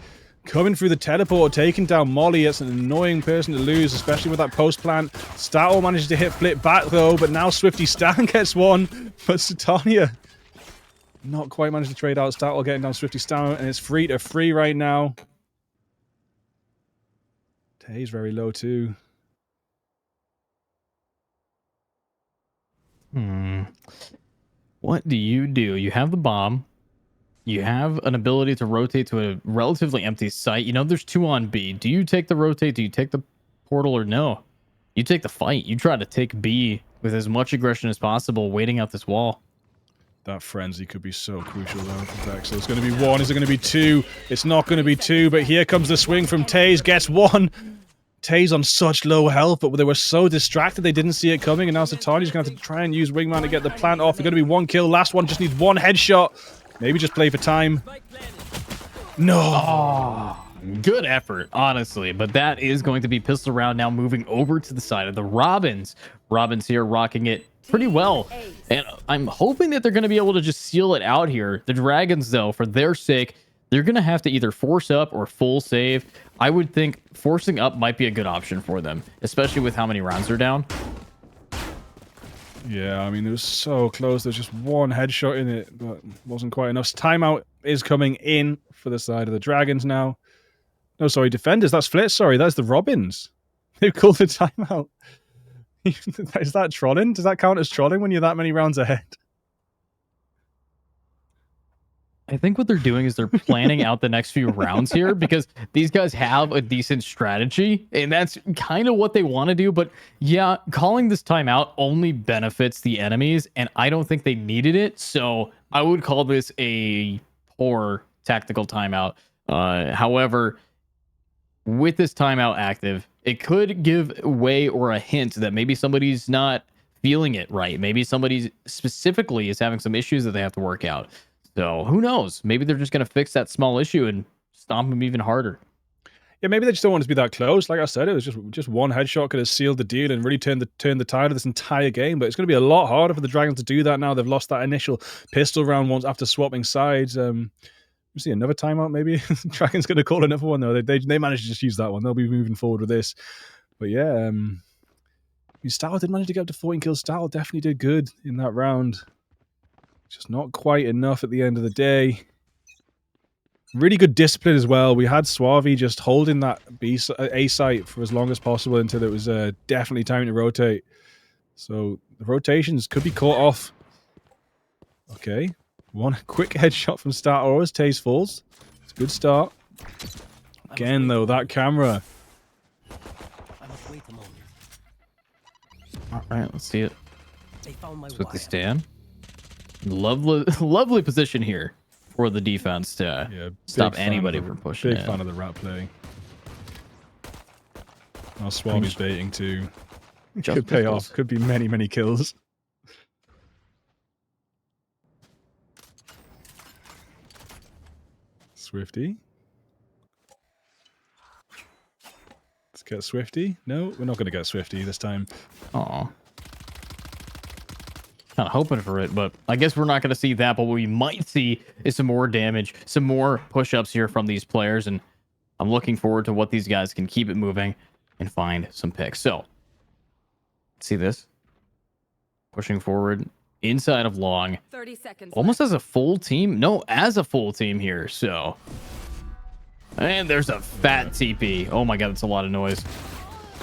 coming through the teleport, taking down Molly. That's an annoying person to lose, especially with that post plant. Stato manages to hit Flit back, though, but now Swifty Stan gets one. But Satania not quite managed to trade out. Stato getting down Swifty Stan, and it's 3-3 right now. Tay's very low, too. What do? You have the bomb. You have an ability to rotate to a relatively empty site. You know, there's 2 on B. Do you take the rotate? Do you take the portal or no? You take the fight. You try to take B with as much aggression as possible, waiting out this wall. That frenzy could be so crucial though for Vexel. It's going to be 1. Is it going to be 2? It's not going to be 2, but here comes the swing from Taze. Gets 1. Taze on such low health, but they were so distracted they didn't see it coming, and now Satania's going to have to try and use Wingman to get the plant off. There's going to be 1 kill. Last one just needs 1 headshot. Maybe just play for time. No. Oh, good effort, honestly. But that is going to be pistol round now moving over to the side of the Robins. Robins here rocking it pretty well. And I'm hoping that they're going to be able to just seal it out here. The Dragons, though, for their sake, they're going to have to either force up or full save. I would think forcing up might be a good option for them, especially with how many rounds are down. Yeah, I mean, it was so close. There's just one headshot in it, but wasn't quite enough. Timeout is coming in for the side of the Dragons now. No, sorry, defenders. That's Flit. Sorry, that's the Robins. They've called the timeout. Is that trolling? Does that count as trolling when you're that many rounds ahead? I think what they're doing is they're planning out the next few rounds here because these guys have a decent strategy and that's kind of what they want to do. But yeah, calling this timeout only benefits the enemies and I don't think they needed it. So I would call this a poor tactical timeout. However, with this timeout active, it could give way or a hint that maybe somebody's not feeling it right. Maybe somebody specifically is having some issues that they have to work out. So who knows? Maybe they're just going to fix that small issue and stomp them even harder. Yeah, maybe they just don't want it to be that close. Like I said, it was just one headshot could have sealed the deal and really turned the tide of this entire game. But it's going to be a lot harder for the Dragons to do that now. They've lost that initial pistol round once after swapping sides. We see another timeout maybe. Dragons going to call another one though. They managed to just use that one. They'll be moving forward with this. But yeah, Starl did manage to get up to 14 kills. Starl definitely did good in that round. Just not quite enough at the end of the day. Really good discipline as well. We had Suavi just holding that A site for as long as possible until it was definitely time to rotate. So the rotations could be caught off. Okay. One quick headshot from Start Auras. Taze falls. It's a good start. Again, though, that camera. All right, let's see it. Let's quickly stand. Lovely position here for the defense to stop anybody from pushing Big in. fan of the rat play. Our Suavi's baiting too. Could pay off. Could be many, many kills. Swifty. Let's get Swifty. No, we're not going to get Swifty this time. Aw. Kind of hoping for it, but I guess we're not going to see that. But what we might see is some more damage, some more push-ups here from these players, and I'm looking forward to what these guys can keep it moving and find some picks. So, see this? Pushing forward inside of long. 30 seconds. Almost as a full team. No, as a full team here. So, and there's a fat TP. Oh my god, that's a lot of noise.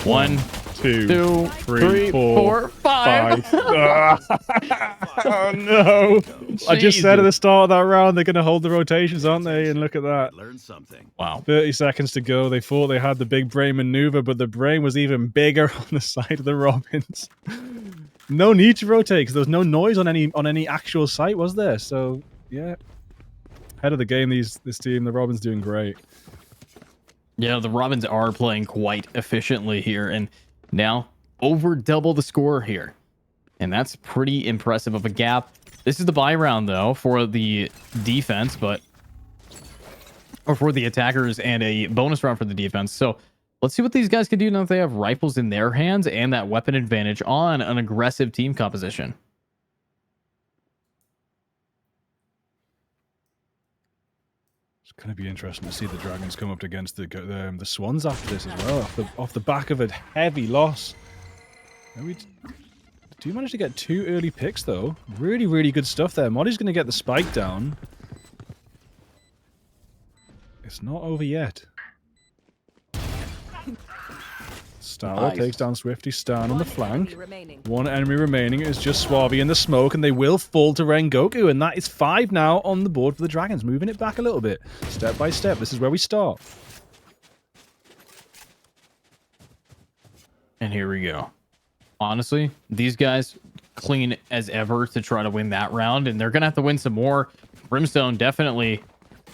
1, 2, 3, 4, 5. Oh no! I just said at the start of that round they're going to hold the rotations, aren't they? And look at that. Learn something. Wow. 30 seconds to go. They thought they had the big brain maneuver, but the brain was even bigger on the side of the Robins. No need to rotate because there was no noise on any actual site, was there? So yeah, head of the game. This team, the Robins, doing great. Yeah, the Robins are playing quite efficiently here, and now over double the score here. And that's pretty impressive of a gap. This is the buy round, though, for the defense, or for the attackers, and a bonus round for the defense. So let's see what these guys can do now that they have rifles in their hands and that weapon advantage on an aggressive team composition. It's going to be interesting to see the Dragons come up against the Swans after this as well, off the back of a heavy loss. Do you manage to get 2 early picks, though? Really, really good stuff there. Moddy's going to get the spike down. It's not over yet. Starla takes down Swifty. Stan on the flank. One enemy remaining is just Suavi in the smoke, and they will fall to Rengoku, and that is 5 now on the board for the Dragons, moving it back a little bit, step by step. This is where we start. And here we go. Honestly, these guys clean as ever to try to win that round, and they're going to have to win some more. Brimstone definitely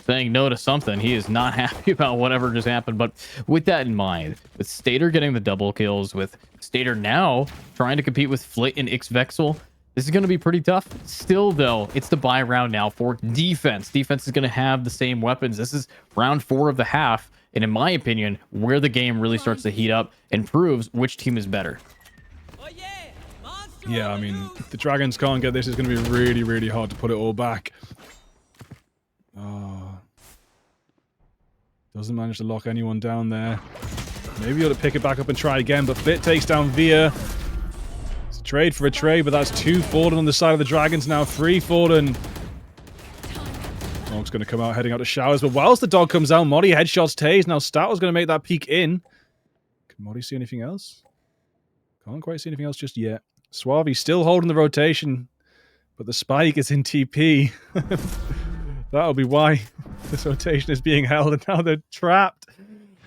saying no to something. He is not happy about whatever just happened. But with that in mind, with Stater getting the double kills, with Stater now trying to compete with Flit and Ixvexel, This is going to be pretty tough. Still, though, it's the buy round now for defense. Defense is going to have the same weapons. This is round 4 of the half. And in my opinion, where the game really starts to heat up and proves which team is better. Yeah, I mean, if the Dragons can't get this, it's going to be really, really hard to put it all back. Doesn't manage to lock anyone down there. Maybe he'll pick it back up and try again, but Flit takes down Via. It's a trade for a trade, but that's 2 Fallen on the side of the Dragons now. 3 Fallen. Dog's going to come out, heading out to showers, but whilst the dog comes out, Modi headshots Taze. Now Stato's going to make that peek in. Can Modi see anything else? Can't quite see anything else just yet. Suave still holding the rotation, but the spike is in TP. That'll be why this rotation is being held, and now they're trapped.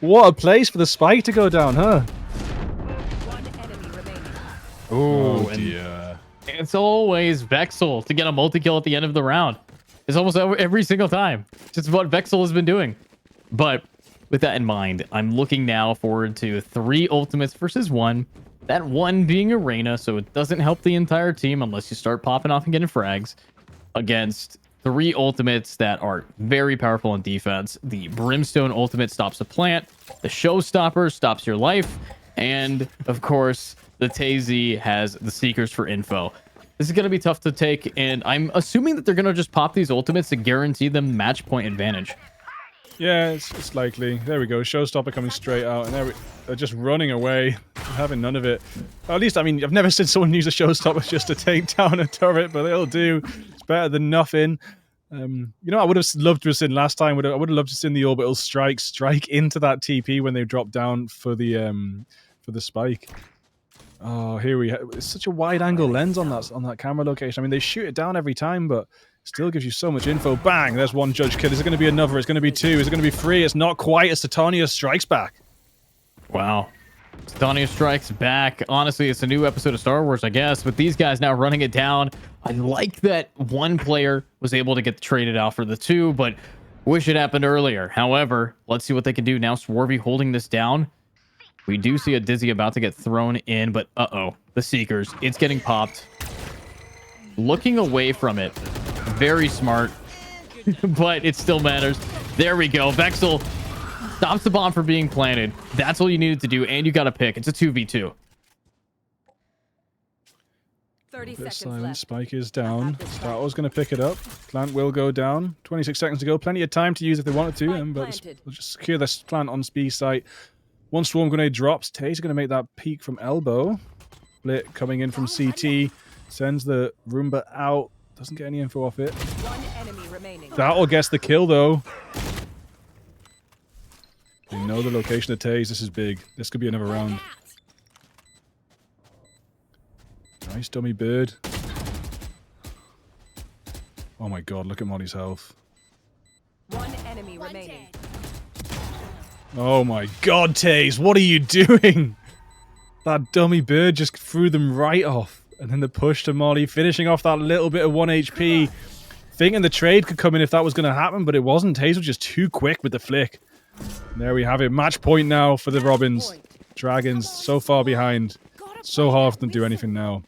What a place for the spike to go down, huh? One enemy remaining. Oh, dear. It's always Vexel to get a multi-kill at the end of the round. It's almost every single time. Just what Vexel has been doing. But with that in mind, I'm looking now forward to 3 ultimates versus 1. That 1 being Arena, so it doesn't help the entire team unless you start popping off and getting frags. Against 3 ultimates that are very powerful on defense. The Brimstone ultimate stops the plant. The Showstopper stops your life. And, of course, the Tazy has the Seekers for info. This is going to be tough to take, and I'm assuming that they're going to just pop these ultimates to guarantee them match point advantage. Yeah, it's likely. There we go. Showstopper coming straight out, and they're just running away, having none of it. At least, I mean, I've never seen someone use a Showstopper just to take down a turret, but they'll do. It's better than nothing. You know, I would have loved to have seen last time. I would have loved to have seen the orbital strike into that TP when they dropped down for the spike. Oh, here we have. It's such a wide-angle lens on that camera location. I mean, they shoot it down every time, but still gives you so much info. Bang! There's 1 judge kill. Is it going to be another? It's going to be 2. Is it going to be 3? It's not quite as Titania strikes back. Wow. Titania strikes back. Honestly, it's a new episode of Star Wars, I guess, with these guys now running it down. I like that 1 player was able to get traded out for the 2, but wish it happened earlier. However, let's see what they can do now. Swarvy holding this down. We do see a Dizzy about to get thrown in, but uh-oh. The Seekers. It's getting popped. Looking away from it. Very smart. But it still matters. There we go. Vexel stops the bomb from being planted. That's all you needed to do, and you got to pick. It's a 2v2. 30 seconds Silent. left. Spike is down. Stato's going to pick it up. Plant will go down. 26 seconds to go. Plenty of time to use if they wanted to, but we'll just secure this plant on B site. 1 swarm grenade drops. Taze going to make that peek from elbow. Split coming in from CT. Sends the Roomba out. Doesn't get any info off it. 1 enemy remaining. That'll guess the kill, though. They know the location of Taze. This is big. This could be another round. Nice dummy bird. Oh my god, look at Molly's health. 1 enemy remaining. Oh my god, Taze, what are you doing? That dummy bird just threw them right off. And then the push to Molly, finishing off that little bit of 1 HP. Thinking the trade could come in if that was going to happen, but it wasn't. Taze was just too quick with the flick. And there we have it. Match point now for the Robins. Dragons so far behind. So hard for them to do anything now.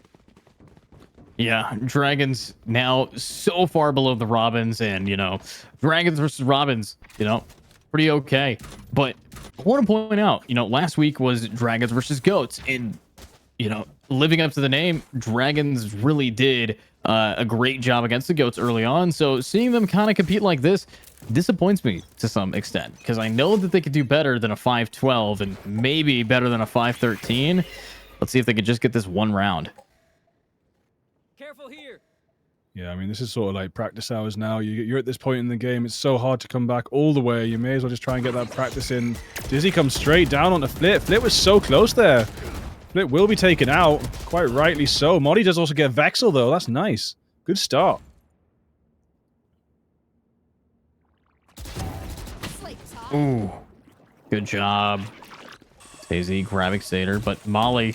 Yeah, Dragons now so far below the Robins, and, you know, Dragons versus Robins, you know, pretty okay. But I want to point out, you know, last week was Dragons versus Goats, and, you know, living up to the name, Dragons really did a great job against the Goats early on. So seeing them kind of compete like this disappoints me to some extent, because I know that they could do better than a 5-12 and maybe better than a 5-13. Let's see if they could just get this 1 round. Careful here. Yeah, I mean, this is sort of like practice hours now. You're at this point in the game. It's so hard to come back all the way. You may as well just try and get that practice in. Dizzy comes straight down onto Flit. Flit was so close there. Flit will be taken out. Quite rightly so. Modi does also get Vexel, though. That's nice. Good start. Ooh, good job. Daisy grabbing Satyr, but Molly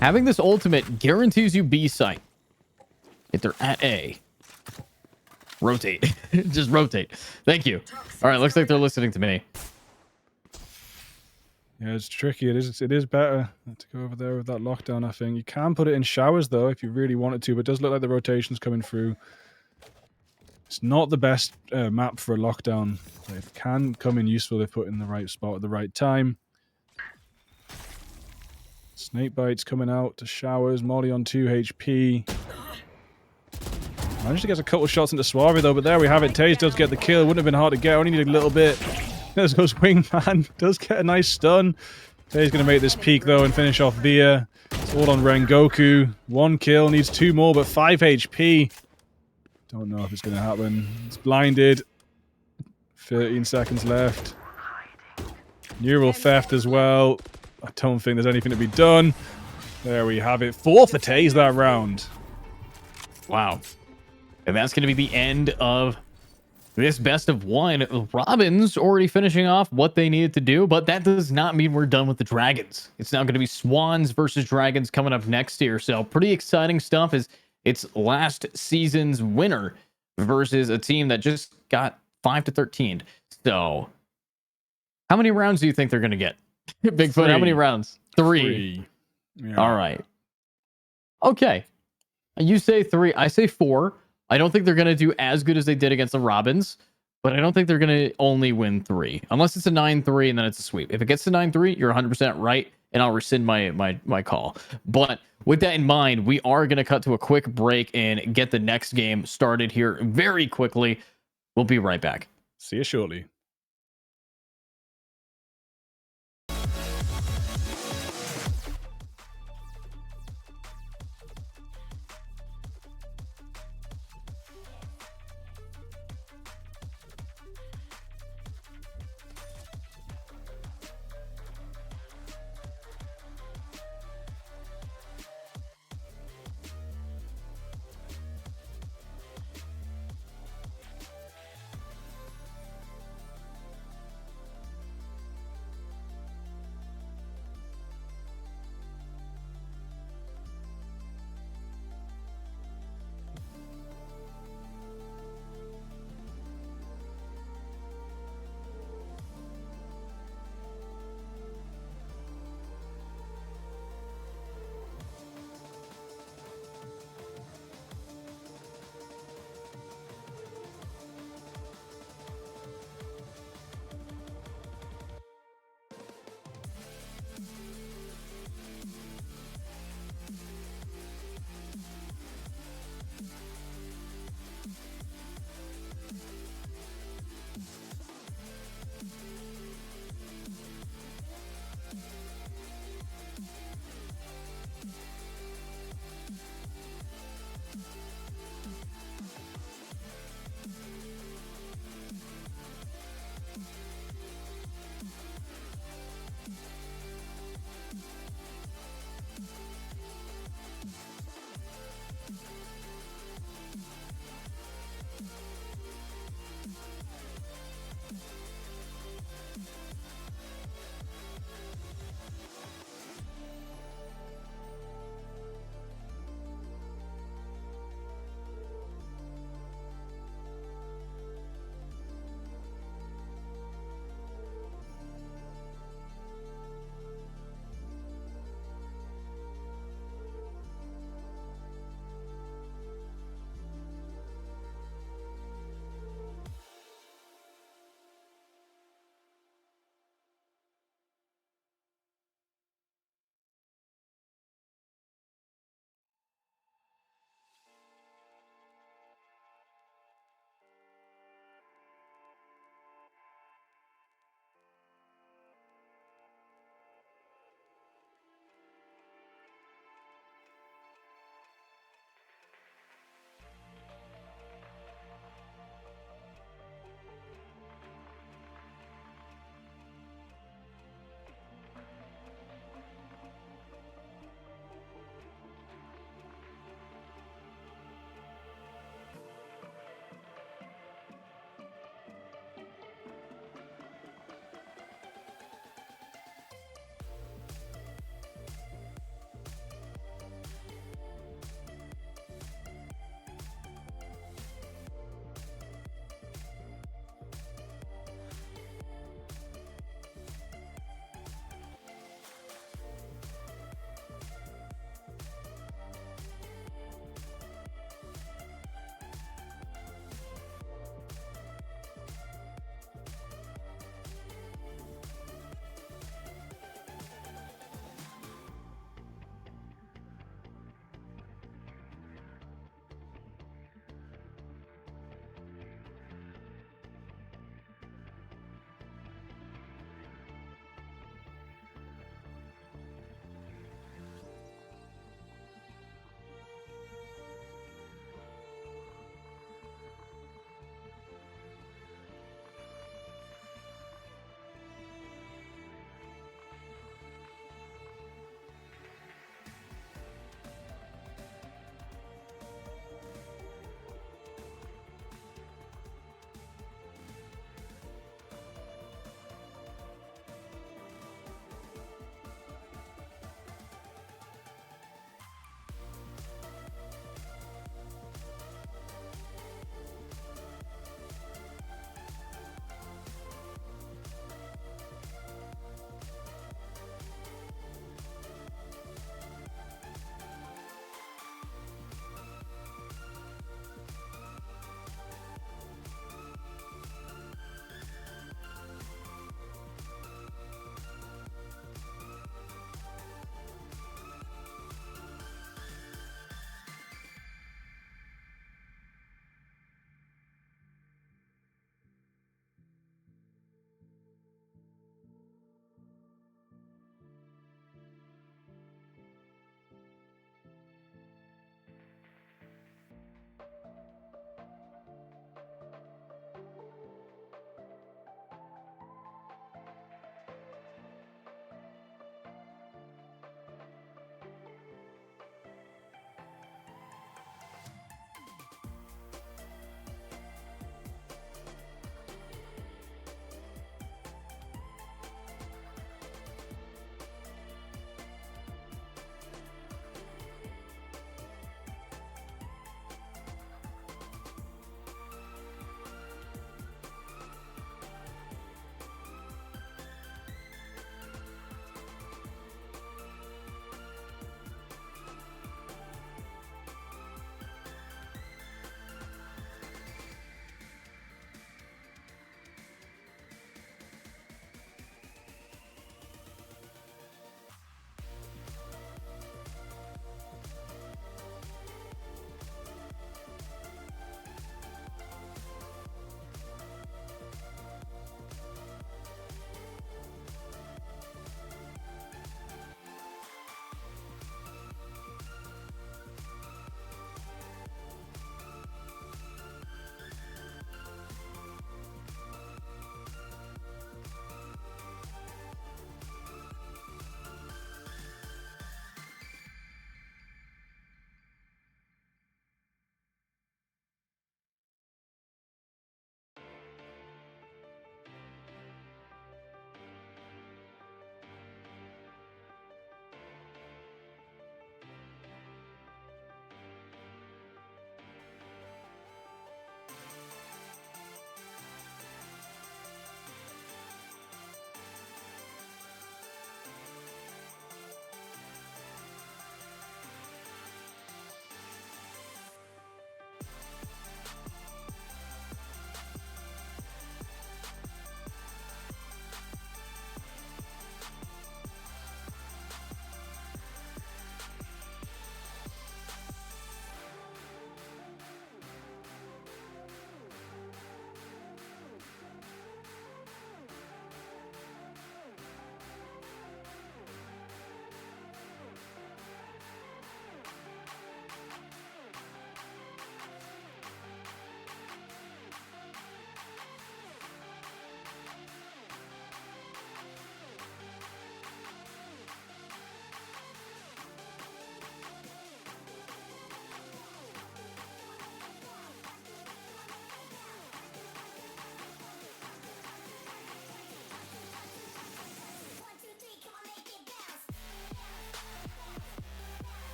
having this ultimate guarantees you B site. If they're at A, rotate. Just rotate. Thank you. All right, looks like they're listening to me. Yeah, it's tricky. It is better to go over there with that lockdown, I think. You can put it in showers, though, if you really wanted to, but it does look like the rotation's coming through. It's not the best map for a lockdown, but it can come in useful if put in the right spot at the right time. Snakebites coming out to showers. Molly on 2 HP. Managed to get a couple shots into Suave, though, but there we have it. Taze does get the kill. Wouldn't have been hard to get. Only needed a little bit. There goes Wingman. Does get a nice stun. Taze going to make this peak, though, and finish off Via. It's all on Rengoku. 1 kill. Needs 2 more, but 5 HP. Don't know if it's going to happen. It's blinded. 13 seconds left. Neural theft as well. I don't think there's anything to be done. There we have it. 4 for Taze that round. Wow. And that's going to be the end of this best of 1. Robin's already finishing off what they needed to do, but that does not mean we're done with the Dragons. It's now going to be Swans versus Dragons coming up next year. So pretty exciting stuff as it's last season's winner versus a team that just got 5-13. So how many rounds do you think they're going to get? Bigfoot, 3. how many rounds? 3. Yeah. All right. Okay. You say 3. I say 4. I don't think they're going to do as good as they did against the Robins, but I don't think they're going to only win 3. Unless it's a 9-3 and then it's a sweep. If it gets to 9-3, you're 100% right, and I'll rescind my call. But with that in mind, we are going to cut to a quick break and get the next game started here very quickly. We'll be right back. See you shortly.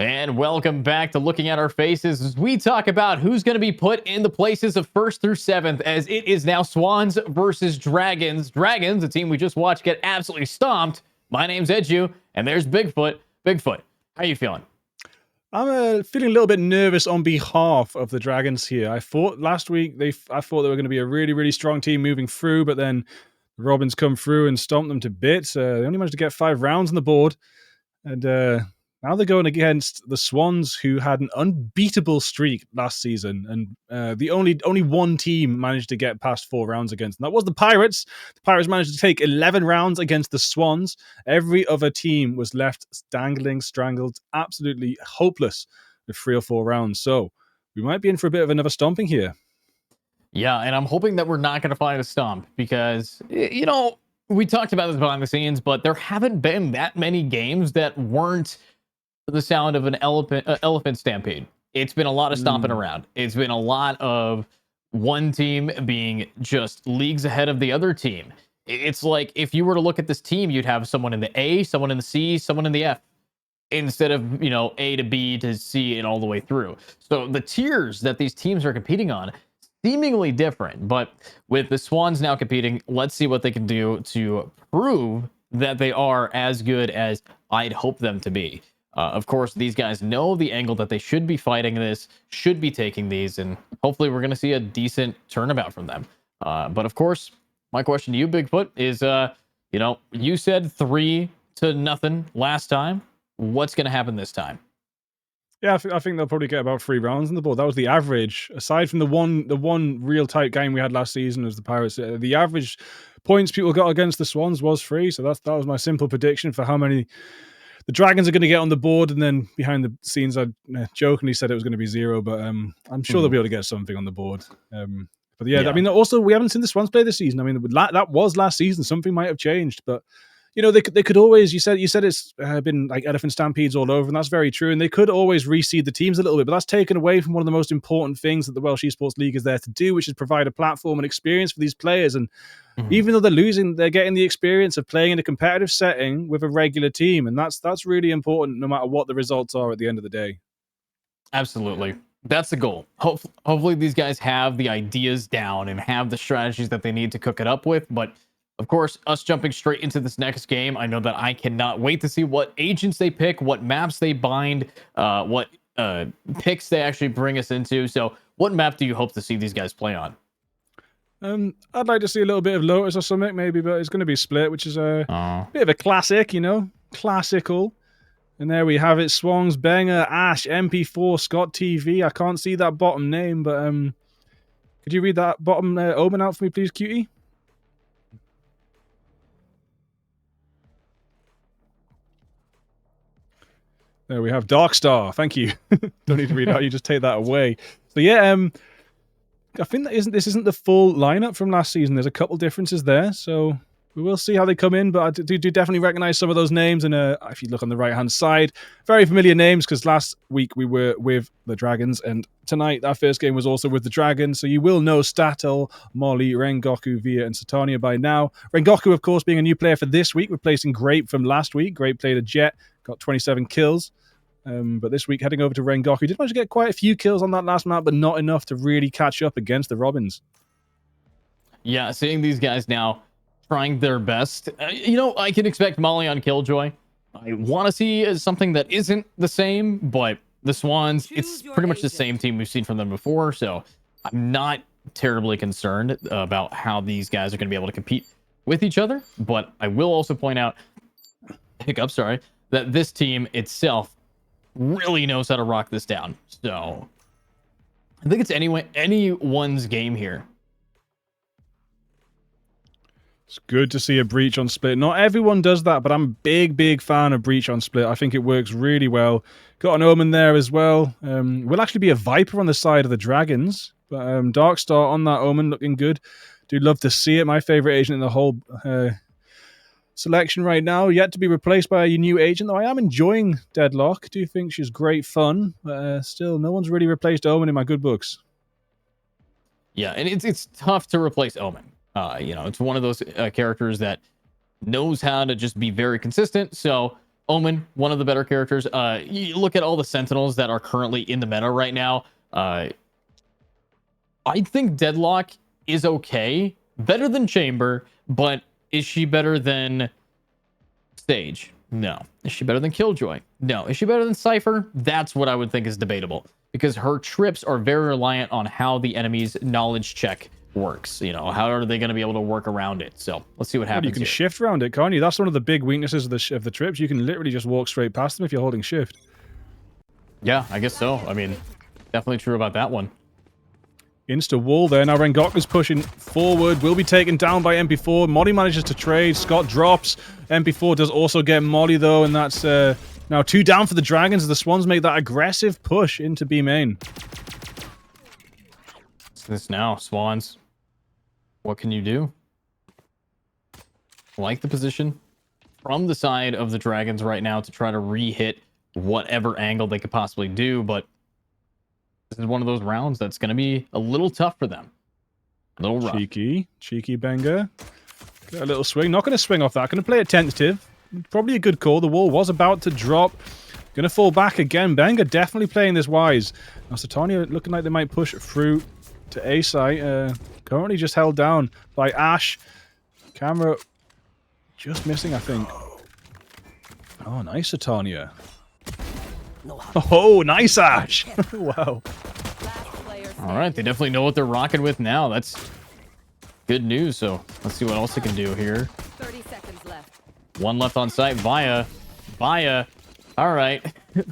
And welcome back to Looking at Our Faces as we talk about who's going to be put in the places of 1st through 7th, as it is now Swans versus Dragons. Dragons, the team we just watched get absolutely stomped. My name's Edu, and there's Bigfoot. Bigfoot, how are you feeling? I'm feeling a little bit nervous on behalf of the Dragons here. I thought last week I thought they were going to be a really, really strong team moving through, but then the Robins come through and stomp them to bits. They only managed to get 5 rounds on the board, and now they're going against the Swans, who had an unbeatable streak last season, and the only one team managed to get past 4 rounds against them. That was the Pirates. The Pirates managed to take 11 rounds against the Swans. Every other team was left dangling, strangled, absolutely hopeless with 3 or 4 rounds. So we might be in for a bit of another stomping here. Yeah, and I'm hoping that we're not going to find a stomp because, we talked about this behind the scenes, but there haven't been that many games that weren't the sound of an elephant stampede. It's been a lot of stomping around. It's been a lot of one team being just leagues ahead of the other team. It's like if you were to look at this team, you'd have someone in the A, someone in the C, someone in the F, instead of, A to B to C and all the way through. So the tiers that these teams are competing on seemingly different, but with the Swans now competing, let's see what they can do to prove that they are as good as I'd hope them to be. Of course, these guys know the angle that they should be fighting this, should be taking these, and hopefully we're going to see a decent turnabout from them. But of course, my question to you, Bigfoot, is, you said 3-0 last time. What's going to happen this time? Yeah, I think they'll probably get about 3 rounds on the board. That was the average. Aside from the one real tight game we had last season as the Pirates, the average points people got against the Swans was 3. So that was my simple prediction for how many the Dragons are going to get on the board. And then behind the scenes, I jokingly said it was going to be 0, but I'm sure they'll be able to get something on the board. But yeah, I mean, also we haven't seen the Swans play this season. I mean, that was last season. Something might have changed, but they could always. You said it's been like elephant stampedes all over, and that's very true. And they could always reseed the teams a little bit, but that's taken away from one of the most important things that the Welsh Esports League is there to do, which is provide a platform and experience for these players. And even though they're losing, they're getting the experience of playing in a competitive setting with a regular team, and that's really important, no matter what the results are at the end of the day. Absolutely. That's the goal. Hopefully these guys have the ideas down and have the strategies that they need to cook it up with. But of course, us jumping straight into this next game, I know that I cannot wait to see what agents they pick, what maps they bind, what picks they actually bring us into. So what map do you hope to see these guys play on? I'd like to see a little bit of Lotus or something, maybe, but it's going to be Split, which is a bit of a classic, classical. And there we have it, Swans, Banger, Ash, MP4, Scott TV. I can't see that bottom name, but could you read that bottom omen out for me, please, cutie? There we have Darkstar. Thank you. Don't need to read it out. You just take that away. So yeah, I think this isn't the full lineup from last season. There's a couple differences there, so we will see how they come in. But I do definitely recognize some of those names. And if you look on the right hand side, very familiar names because last week we were with the Dragons, and tonight our first game was also with the Dragons. So you will know Statel, Molly, Rengoku, Via, and Satania by now. Rengoku, of course, being a new player for this week, replacing Grape from last week. Grape played a Jet, got 27 kills. But this week, heading over to Rengoku, did manage to get quite a few kills on that last map, but not enough to really catch up against the Robins. Yeah, seeing these guys now trying their best. I can expect Molly on Killjoy. I want to see something that isn't the same, but the Swans, it's pretty much the same team we've seen from them before, so I'm not terribly concerned about how these guys are going to be able to compete with each other. But I will also point out, that this team itself really knows how to rock this down. So I think it's anyone's game here. It's good to see a Breach on Split. Not everyone does that, but I'm a big fan of Breach on Split. I think it works really well. Got an Omen there as well. Will actually be a Viper on the side of the Dragons, but Darkstar on that Omen looking good. Do love to see it. My favorite agent in the whole selection right now, yet to be replaced by a new agent, though I am enjoying Deadlock. Do think she's great fun, but still no one's really replaced Omen in my good books. Yeah, and it's tough to replace Omen. It's one of those characters that knows how to just be very consistent. So Omen, one of the better characters. You look at all the Sentinels that are currently in the meta right now. I think Deadlock is okay, better than Chamber, but is she better than Sage? No. Is she better than Killjoy? No. Is she better than Cypher? That's what I would think is debatable, because her trips are very reliant on how the enemy's knowledge check works. You know, how are they going to be able to work around it? So let's see what happens. You can here. shift around it, can't you? That's one of the big weaknesses of the trips. You can literally just walk straight past them if you're holding shift. Yeah, I guess so. I mean, definitely true about that one. Insta wall there. Now Rengoku's pushing forward. Will be taken down by MP4. Molly manages to trade. Scott drops. MP4 does also get Molly though, and that's now 2 down for the Dragons. The Swans make that aggressive push into B main. What's this now, Swans? What can you do? Like the position from the side of the Dragons right now to try to re-hit whatever angle they could possibly do, but this is one of those rounds that's going to be a little tough for them. A little rough. Cheeky banger. Get a little swing. Not going to swing off that. Going to play it tentative. Probably a good call. The wall was about to drop. Going to fall back again. Banger definitely playing this wise. Now Satania looking like they might push through to A site. Currently just held down by Ash. Camera just missing, I think. Oh, nice Satania. Oh, nice Ash. Wow. All right, they definitely know what they're rocking with now. That's good news. So let's see what else they can do here. 30 seconds left. One left on site. Via. All right,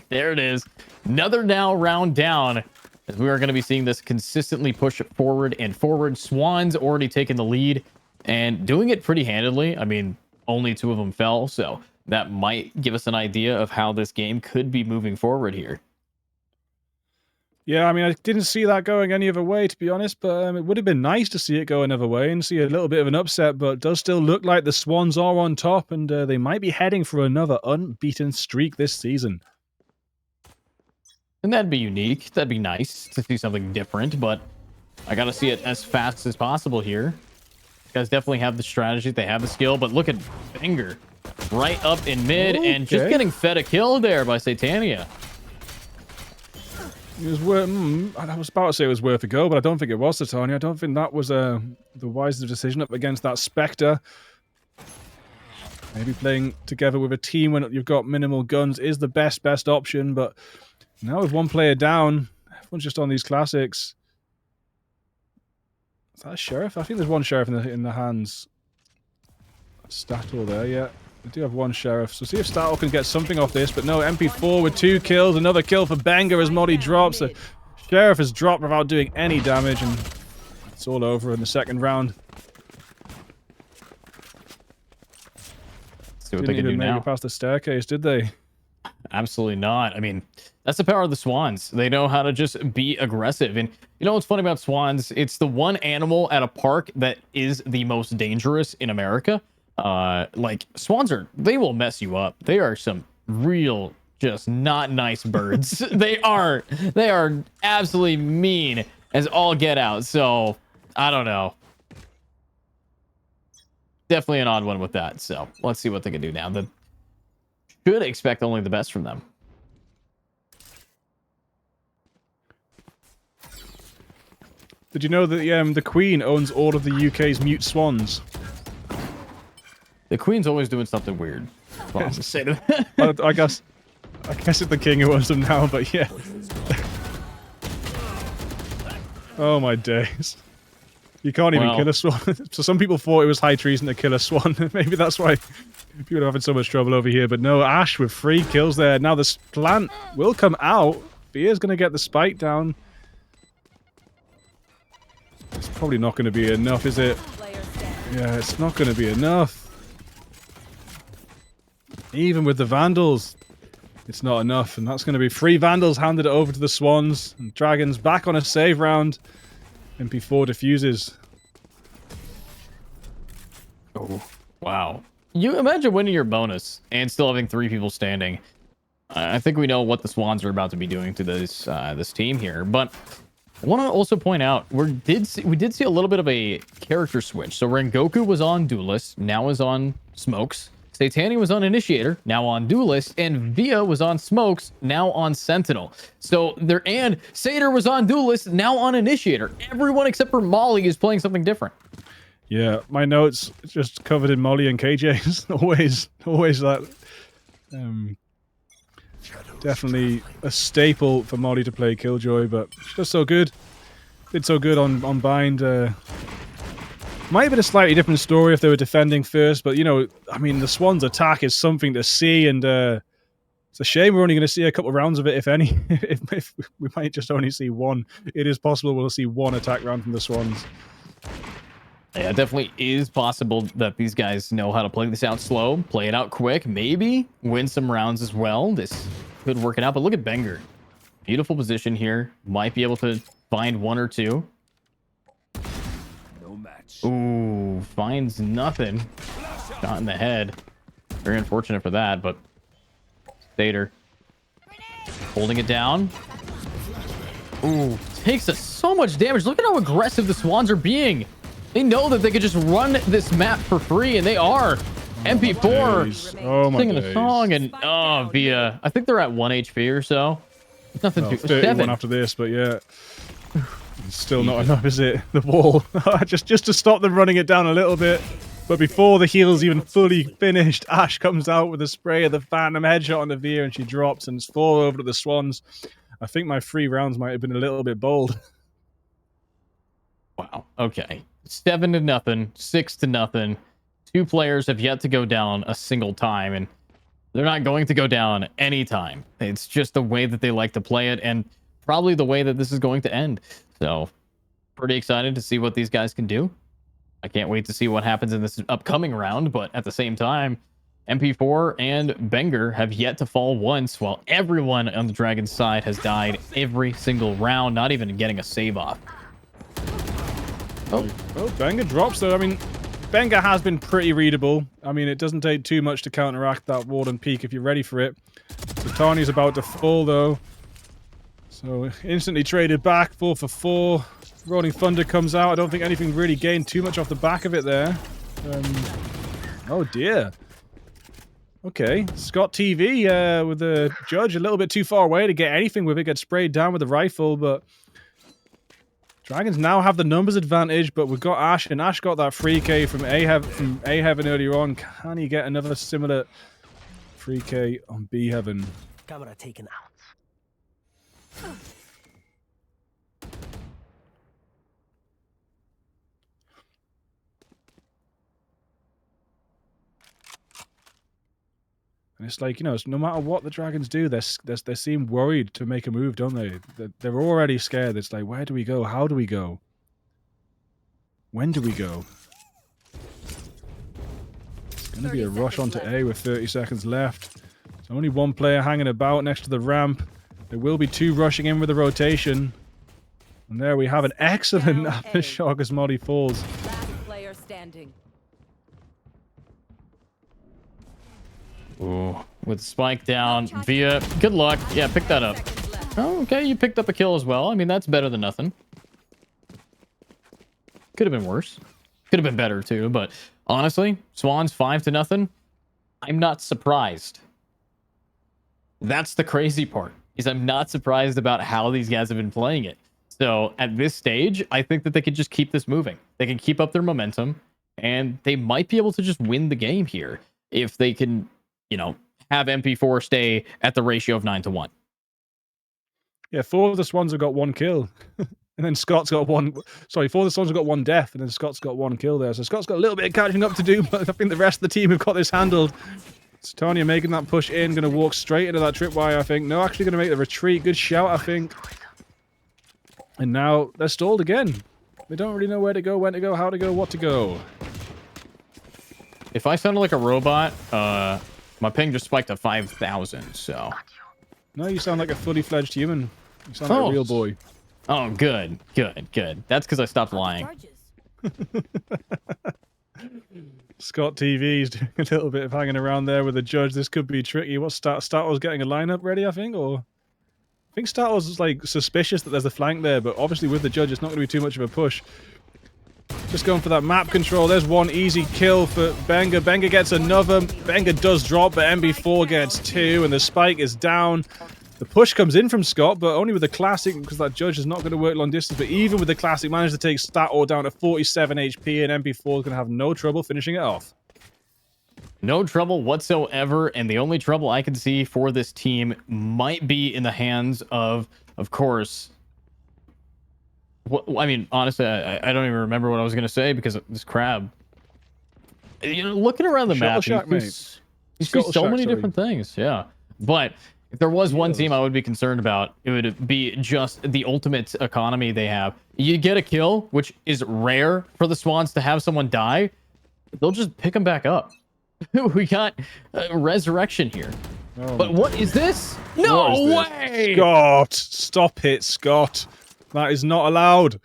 there it is. Another now round down, as we are going to be seeing this consistently push forward and forward. Swans already taking the lead and doing it pretty handedly. I mean, only 2 of them fell, so that might give us an idea of how this game could be moving forward here. Yeah, I mean, I didn't see that going any other way, to be honest, but it would have been nice to see it go another way and see a little bit of an upset, but it does still look like the Swans are on top, and they might be heading for another unbeaten streak this season. And that'd be unique. That'd be nice to see something different, but I got to see it as fast as possible here. These guys definitely have the strategy. They have the skill, but look at Banger right up in mid and just getting fed a kill there by Satania. It was worth. I was about to say it was worth a go, but I don't think it was, Satania. I don't think that was the wisest decision up against that Spectre. Maybe playing together with a team when you've got minimal guns is the best option, but now with one player down, everyone's just on these classics. Is that a sheriff? I think there's one sheriff in the hands. Statle there, yeah. We do have one sheriff, so see if Statle can get something off this, but no, MP4 with 2 kills, another kill for Banger as Molly drops. The sheriff has dropped without doing any damage, and it's all over in the second round. See what they can do now. Make it past the staircase, did they? Absolutely not. I mean, that's the power of the Swans. They know how to just be aggressive. And you know what's funny about Swans? It's the one animal at a park that is the most dangerous in America. Like Swans they will mess you up. They are some real, just not nice birds. They are absolutely mean as all get out. So I don't know. Definitely an odd one with that. So let's see what they can do now. They should expect only the best from them. Did you know that the Queen owns all of the UK's mute swans? The Queen's always doing something weird. That's what I have to say to that. I guess it's the King who owns them now, but yeah. Oh my days. You can't even kill a swan. So some people thought it was high treason to kill a swan. Maybe that's why people are having so much trouble over here. But no, Ash with 3 kills there. Now this plant will come out. Beer's going to get the spike down. It's probably not going to be enough, is it? Yeah, it's not going to be enough. Even with the Vandals, it's not enough. And that's going to be 3 Vandals handed over to the Swans. And Dragons back on a save round. MP4 diffuses. Oh, wow. You imagine winning your bonus and still having 3 people standing. I think we know what the Swans are about to be doing to this this team here. But I want to also point out, we did see a little bit of a character switch. So Rengoku was on Duelist, now is on Smokes. Satania was on Initiator, now on Duelist, and Via was on Smokes, now on Sentinel. So and Satyr was on Duelist, now on Initiator. Everyone except for Molly is playing something different. Yeah, my notes just covered in Molly and KJ's. always that. Definitely a staple for Molly to play Killjoy, but she does so good. Did so good on Bind. Might have been a slightly different story if they were defending first, but, you know, I mean, the Swans' attack is something to see, and it's a shame we're only going to see a couple of rounds of it, if any. if we might just only see one. It is possible we'll see one attack round from the Swans. Yeah, it definitely is possible that these guys know how to play this out slow, play it out quick, maybe win some rounds as well. This could work it out, but look at Benger. Beautiful position here. Might be able to find one or two. No match. Ooh, finds nothing. Shot in the head. Very unfortunate for that, but Satyr holding it down. Ooh, takes us so much damage. Look at how aggressive the Swans are being. They know that they could just run this map for free, and they are. MP4 singing a song, and Via. I think they're at 1 HP or so. It's nothing too. 31 after this, but yeah. It's still not enough, is it? The wall. just to stop them running it down a little bit. But before the heal's even fully finished, Ash comes out with a spray of the Phantom headshot on the Via, and she drops and it's 4 over to the Swans. I think my 3 rounds might have been a little bit bold. Wow. Okay. 7-0, 6-0. 2 players have yet to go down a single time, and they're not going to go down anytime. It's just the way that they like to play it, and probably the way that this is going to end. So, pretty excited to see what these guys can do. I can't wait to see what happens in this upcoming round, but at the same time, MP4 and Benger have yet to fall once, while everyone on the Dragon's side has died every single round, not even getting a save off. Oh, Benger drops though. I mean, Benger has been pretty readable. I mean, it doesn't take too much to counteract that Warden peak if you're ready for it. Satani's about to fall though. So instantly traded back, 4 for 4. Rolling Thunder comes out. I don't think anything really gained too much off the back of it there. Oh dear. Okay, Scott TV with the Judge a little bit too far away to get anything with it. Gets sprayed down with the rifle, but Dragons now have the numbers advantage, but we've got Ash, and Ash got that free K from A Heaven earlier on. Can he get another similar free K on B Heaven? Camera taken out. And it's like, you know, no matter what the Dragons do, they seem worried to make a move, don't they? They're already scared. It's like, where do we go? How do we go? When do we go? It's going to be a rush onto A with 30 seconds left. There's only 1 player hanging about next to the ramp. There will be 2 rushing in with a rotation. And there we have an excellent aftershock as Molly falls. Last player standing. Ooh, with Spike down, Via, good luck. Yeah, pick that up. Oh, okay, you picked up a kill as well. I mean, that's better than nothing. Could have been worse. Could have been better too, but honestly, Swans 5-0. I'm not surprised. That's the crazy part, is I'm not surprised about how these guys have been playing it. So at this stage, I think that they could just keep this moving. They can keep up their momentum, and they might be able to just win the game here if they can, you know, have MP4 stay at the ratio of 9-1. Yeah, 4 of the Swans have got 1 kill. And then Scott's got 1... Sorry, 4 of the Swans have got 1 death, and then Scott's got 1 kill there. So Scott's got a little bit of catching up to do, but I think the rest of the team have got this handled. Tanya making that push in, going to walk straight into that tripwire, I think. No, actually going to make the retreat. Good shout, I think. And now they're stalled again. They don't really know where to go, when to go, how to go, what to go. If I sounded like a robot, my ping just spiked to 5,000, so... No, you sound like a fully fledged human. You sound like a real boy. Oh, good. That's because I stopped lying. Scott TV's doing a little bit of hanging around there with the Judge. This could be tricky. What Start was getting a lineup ready, I think, or I think Start was like suspicious that there's a flank there, but obviously with the Judge, it's not going to be too much of a push. Just going for that map control. There's one easy kill for Benga. Benga gets another. Benga does drop, but MB4 gets 2, and the spike is down. The push comes in from Scott, but only with the classic, because that judge is not going to work long distance. But even with the classic, managed to take Stator down to 47 HP, and MB4 is going to have no trouble finishing it off. No trouble whatsoever, and the only trouble I can see for this team might be in the hands of course. I mean, honestly, I don't even remember what I was going to say because of this crab. You know, looking around the map, you see so many different things. Yeah, but if there was one team I would be concerned about, it would be just the ultimate economy they have. You get a kill, which is rare for the Swans to have someone die. They'll just pick them back up. We got resurrection here. Oh, but what is this? No way! Scott! Stop it, Scott. That is not allowed.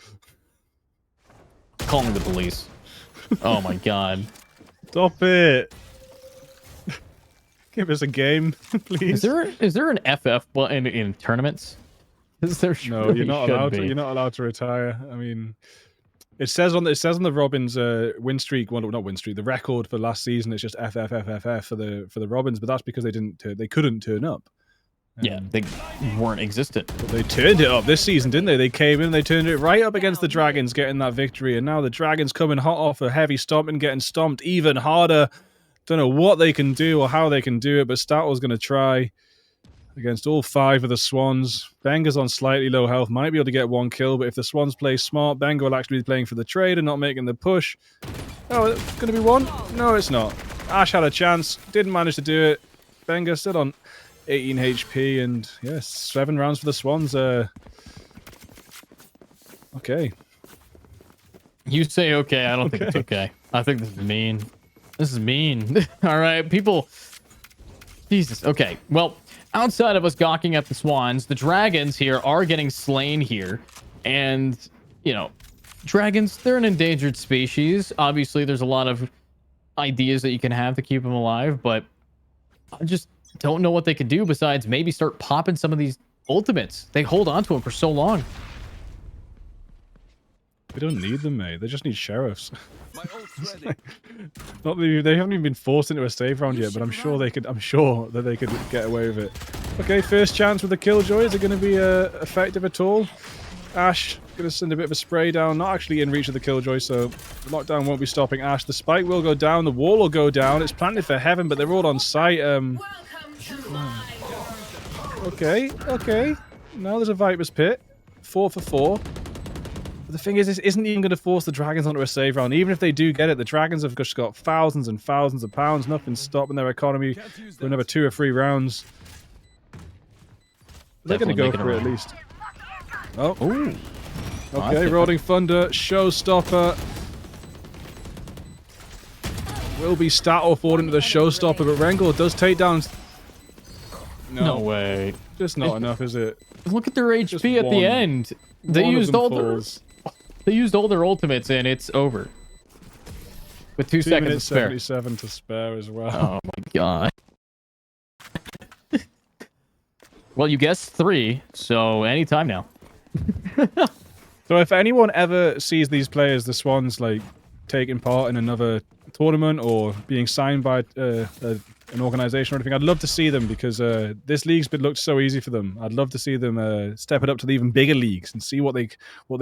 Calling the police. Oh my god. Stop it. Give us a game, please. Is there an FF button in tournaments? Is there? No, you're not allowed to. You're not allowed to retire. I mean, it says on the Robins win streak. Well, not win streak. The record for last season is just FFFFF for the Robins, but that's because they couldn't turn up. Yeah, they weren't existent. But they turned it up this season, didn't they? They came in, they turned it right up against the Dragons, getting that victory, and now the Dragons coming hot off a heavy stomping, getting stomped even harder. Don't know what they can do or how they can do it, but Stato's going to try against all 5 of the Swans. Benga's on slightly low health, might be able to get 1 kill, but if the Swans play smart, Benga will actually be playing for the trade and not making the push. Oh, it's going to be 1? No, it's not. Ash had a chance, didn't manage to do it. Benga still on 18 HP, and yes, 7 rounds for the Swans. Okay. You say okay, I don't think it's okay. I think this is mean. This is mean. All right, people. Jesus. Okay. Well, outside of us gawking at the Swans, the Dragons here are getting slain here. And, you know, dragons, they're an endangered species. Obviously, there's a lot of ideas that you can have to keep them alive, but I just don't know what they could do besides maybe start popping some of these ultimates. They hold on to them for so long. They don't need them, mate. They just need sheriffs. Not that they haven't even been forced into a save round yet, but I'm sure they could. I'm sure that they could get away with it. Okay, first chance with the Killjoy. Is it going to be effective at all? Ash going to send a bit of a spray down. Not actually in reach of the Killjoy, so the lockdown won't be stopping Ash. The spike will go down. The wall will go down. It's planted for heaven, but they're all on site. Okay. Now there's a Viper's Pit. 4 for 4. But the thing is, this isn't even going to force the Dragons onto a save round. Even if they do get it, the Dragons have just got thousands and thousands of pounds. Nothing's stopping their economy for another 2 or 3 rounds. They're going to go for it at least. Oh. Ooh. Okay, Rolling Thunder, Showstopper. Will be Stato fall into the Showstopper, but Rengel does take down... No way. Just not enough, is it? Look at their HP at the end. They used all their ultimates and it's over. With 2 seconds to spare. 77 to spare as well. Oh my god. Well, you guessed 3, so anytime now. So if anyone ever sees these players, the Swans, like taking part in another tournament or being signed by an organization or anything, I'd love to see them because this league's been looked so easy for them. I'd love to see them step it up to the even bigger leagues and see what they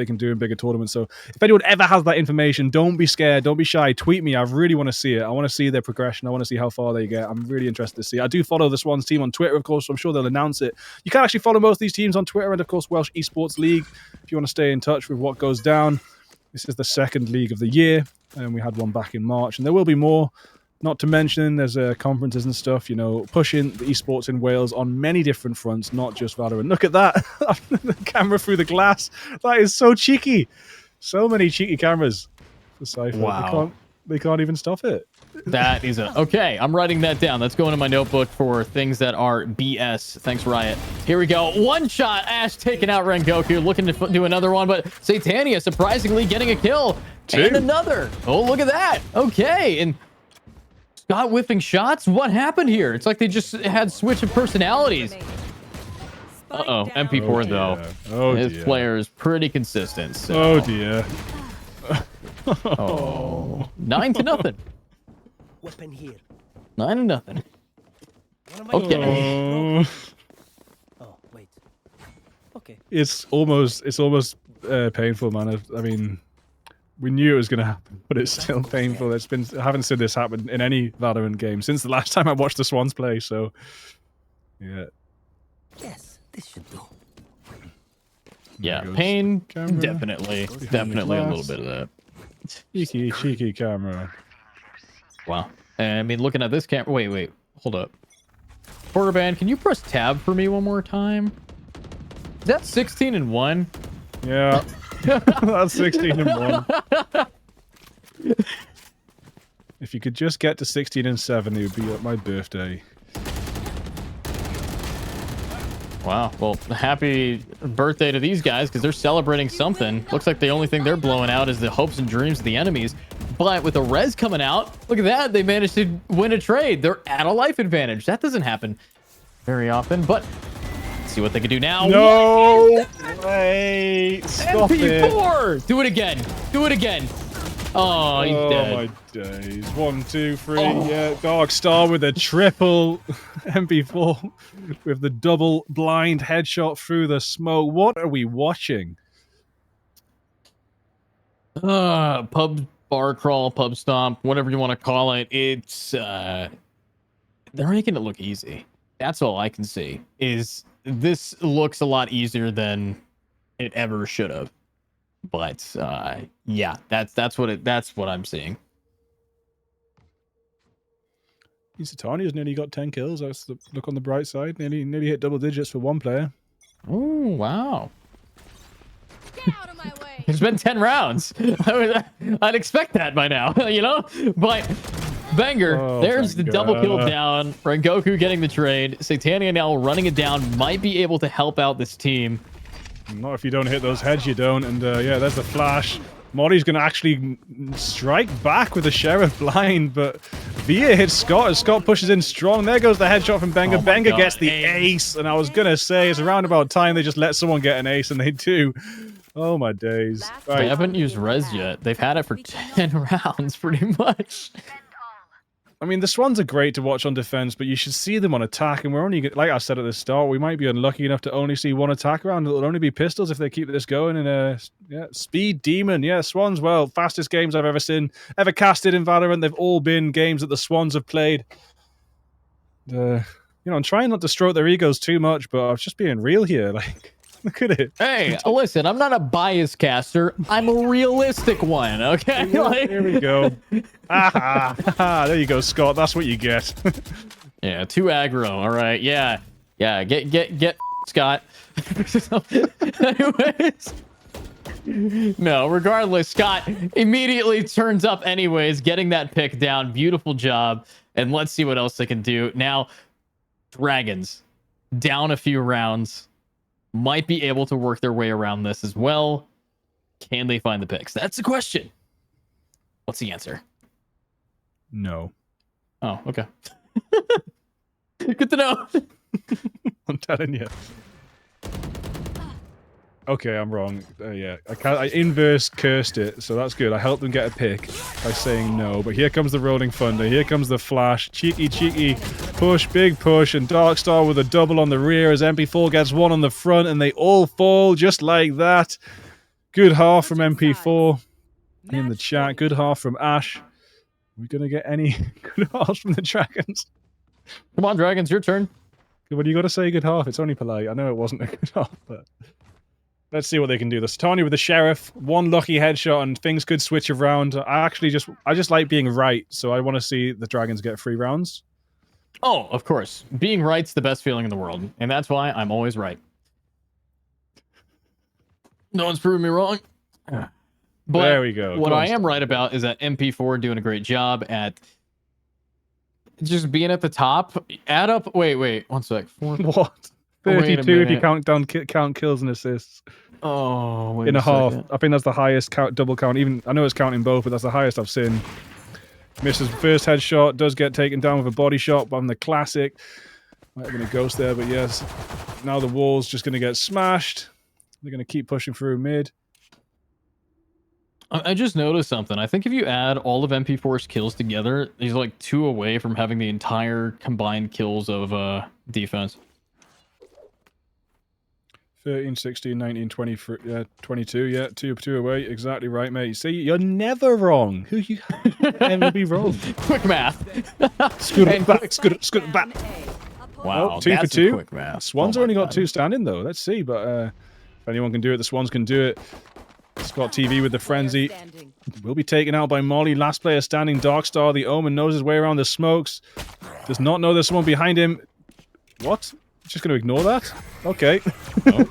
can do in bigger tournaments. So if anyone ever has that information, don't be scared, don't be shy, tweet me. I really want to see it. I want to see their progression. I want to see how far they get. I'm really interested to see. I do follow the Swans team on Twitter, of course, so I'm sure they'll announce it. You can actually follow most of these teams on Twitter and, of course, Welsh Esports League if you want to stay in touch with what goes down. This is the 2nd league of the year, and we had one back in March, and there will be more. Not to mention, there's conferences and stuff, you know, pushing the esports in Wales on many different fronts, not just Valorant. Look at that! The camera through the glass. That is so cheeky. So many cheeky cameras for Cypher. Wow. They can't even stop it. That is okay. I'm writing that down. That's going in my notebook for things that are BS. Thanks, Riot. Here we go. One shot. Ash taking out Rengoku. Looking to do another one, but Satania surprisingly getting a kill. 2. And another. Oh, look at that. Okay. And Scott whiffing shots? What happened here? It's like they just had switch of personalities. Uh-oh. MP4, though. Oh, His dear. player is pretty consistent. So. Oh, dear. Oh, 9-0. Weapon here. 9-0. One of my Okay. teammates broke. Oh, wait. Okay. It's almost painful, man. I mean, we knew it was going to happen, but it's still painful. I haven't seen this happen in any Valorant game since the last time I watched the Swans play. So, yeah. Yes, this should do. Yeah, There goes pain. camera. Definitely a little bit of that. Cheeky camera. Wow. I mean, looking at this camera. Wait. Hold up. Quarterband, can you press tab for me one more time? Is that 16-1? Yeah. That's 16-1. If you could just get to 16-7, it would be my birthday. Wow. Well, happy birthday to these guys because they're celebrating something. Looks like the only thing they're blowing out is the hopes and dreams of the enemies. But with the res coming out, look at that. They managed to win a trade. They're at a life advantage. That doesn't happen very often, but let's see what they can do now. No! Wait! Stop MP4! it! Do it again. Do it again. Oh, he's dead. Oh my days. 1, 2, 3. Yeah, Dark Star with a triple MP4 with the double blind headshot through the smoke. What are we watching? Pub bar crawl, pub stomp, whatever you want to call it. It's they're making it look easy. That's all I can see. Is this looks a lot easier than it ever should have. But yeah, that's what I'm seeing. Satani has nearly got 10 kills. That's the look on the bright side. Nearly hit double digits for one player. Oh wow. Get out of my way. It's been 10 rounds. I'd expect that by now, you know? But Banger, Oh, there's the my double kill God. down. Rengoku getting the trade. Satania now running it down. Might be able to help out this team. Not if you don't hit those heads, you don't. And yeah, there's the flash. Mori's going to actually strike back with a Sheriff blind, but Via hits Scott as Scott pushes in strong. There goes the headshot from Benga. Oh my Benga God, gets the ace. ace, and I was going to say it's around about time they just let someone get an ace, and they do. Oh my days. Last They Right. haven't used res yet. They've had it for 10 rounds pretty much. I mean, the Swans are great to watch on defense, but you should see them on attack. And we're only, like I said at the start, we might be unlucky enough to only see one attack round. It'll only be pistols if they keep this going. And yeah, Speed Demon, yeah, Swans. Well, fastest games I've ever seen, ever casted in Valorant. They've all been games that the Swans have played. You know, I'm trying not to stroke their egos too much, but I was just being real here. Like, look at it. Hey, listen, I'm not a bias caster. I'm a realistic one, okay? Like- Here we go. There you go, Scott. That's what you get. Yeah, too aggro. All right. Yeah. Get Scott. Anyways. No, regardless, Scott immediately turns up anyways, getting that pick down. Beautiful job. And let's see what else they can do. Now, Dragons down a few rounds. Might be able to work their way around this as well. Can they find the picks? That's the question. What's the answer? No. Oh, okay. Good to know. I'm telling you. Okay, I'm wrong. Yeah, I inverse cursed it, so that's good. I helped them get a pick by saying no. But here comes the Rolling Thunder. Here comes the flash. Cheeky push, big push, and Darkstar with a double on the rear as MP4 gets one on the front, and they all fall just like that. Good half from MP4 in the chat. Good half from Ash. Are we gonna get any good halves from the Dragons? Come on, Dragons, your turn. What do you got to say? Good half. It's only polite. I know it wasn't a good half, but. Let's see what they can do. The Satani with the Sheriff, one lucky headshot, and things could switch around. I just like being right, so I want to see the Dragons get 3 rounds. Oh, of course. Being right's the best feeling in the world, and that's why I'm always right. No one's proving me wrong. But there we go. What Go on, I am Steve. right about is that MP4 doing a great job at just being at the top. Add up. Wait. 1 sec. 4. What? Wait a 32 if you minute. count kills and assists. Oh, wait In a half. second. I think that's the highest double count. Even I know it's counting both, but that's the highest I've seen. Misses first headshot, does get taken down with a body shot on the classic. Might have been a ghost there, but yes. Now the wall's just going to get smashed. They're going to keep pushing through mid. I just noticed something. I think if you add all of MP4's kills together, he's like 2 away from having the entire combined kills of defense. 13, 16, 19, 20, 22, yeah, 2 away. Exactly right, mate. See, you're never wrong. Who you never be wrong. Quick math. Scoot And back, scoot back. Wow, Oh, 2 for that's a 2. quick math. Swans Oh my only got God. 2 standing, though. Let's see, but if anyone can do it, the Swans can do it. Scott TV with the frenzy. Will be taken out by Molly. Last player standing, Darkstar. The Omen knows his way around the smokes. Does not know there's someone behind him. What? Just going to ignore that? Okay. Oh.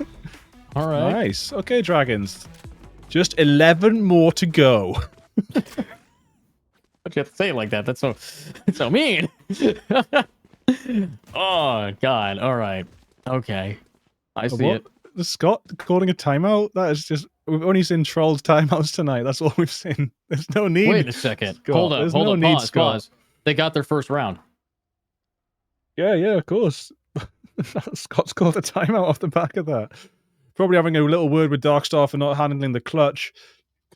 All right. Nice. Okay, Dragons. Just 11 more to go. But you have to say it like that. That's so mean. Oh God. All right. Okay. I see What? it. The Scott calling a timeout? That is just... We've only seen Trolls timeouts tonight. That's all we've seen. There's no need. Wait a second. Scott, Hold up. there's Hold no up. need, Pause. Scott. Pause. They got their first round. Yeah, of course. Scott's called a timeout off the back of that. Probably having a little word with Darkstar for not handling the clutch.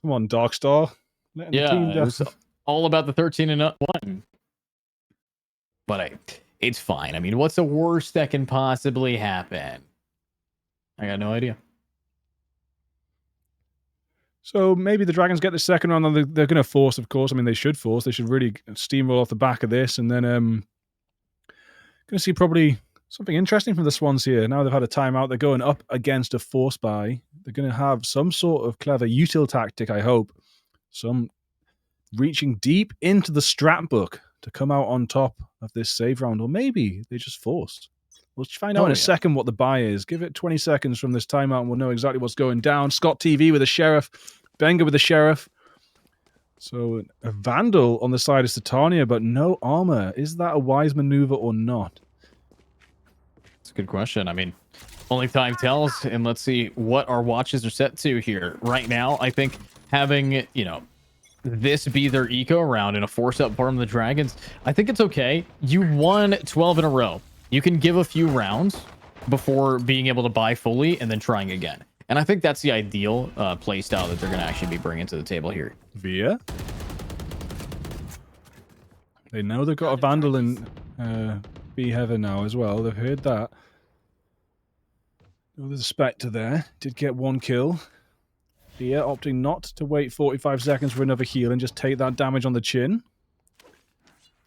Come on, Darkstar. Letting the team Yeah, it down. was all about the 13-1. But hey, it's fine. I mean, what's the worst that can possibly happen? I got no idea. So maybe the Dragons get the second round, and they're going to force, of course. I mean, they should force. They should really steamroll off the back of this, and then going to see probably something interesting from the Swans here. Now they've had a timeout, they're going up against a force buy. They're going to have some sort of clever util tactic, I hope. Some reaching deep into the strat book to come out on top of this save round, or maybe they just forced. We'll find out in a second what the buy is. Give it 20 seconds from this timeout and we'll know exactly what's going down. Scott TV with a Sheriff. Benga with the Sheriff. So a Vandal on the side of Satania, but no armor. Is that a wise maneuver or not? It's a good question. I mean, only time tells, and let's see what our watches are set to here. Right now, I think having, this be their eco round and a force-up farm the Dragons, I think it's okay. You won 12 in a row. You can give a few rounds before being able to buy fully and then trying again. And I think that's the ideal play style that they're going to actually be bringing to the table here. Via? They know they've got a Vandal in B Heaven now as well. They've heard that. Oh, there's a Spectre there. Did get 1 kill. Via opting not to wait 45 seconds for another heal and just take that damage on the chin.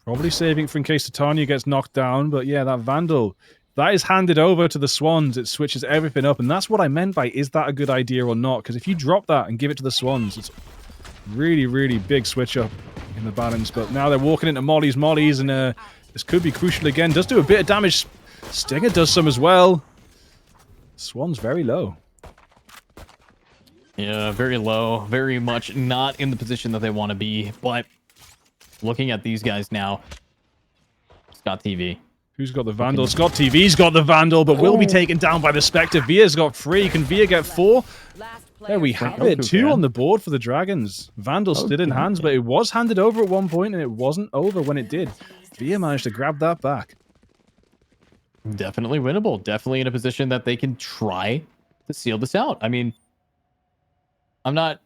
Probably saving for in case Titania gets knocked down, but yeah, that Vandal, that is handed over to the Swans. It switches everything up, and that's what I meant by, is that a good idea or not? Because if you drop that and give it to the Swans, it's really, really big switch up in the balance. But now they're walking into Molly's, and this could be crucial again. Does do a bit of damage. Stinger does some as well. Swans very low. Yeah, very low. Very much not in the position that they want to be, but looking at these guys now, Scott TV. Who's got the Vandal? Scott TV's got the Vandal, but will be taken down by the Spectre. Via's got 3. Can Via get 4? There we have it. 2 on the board for the Dragons. Vandal still in hands, but it was handed over at one point, and it wasn't over when it did. Via managed to grab that back. Definitely winnable. Definitely in a position that they can try to seal this out. I mean, I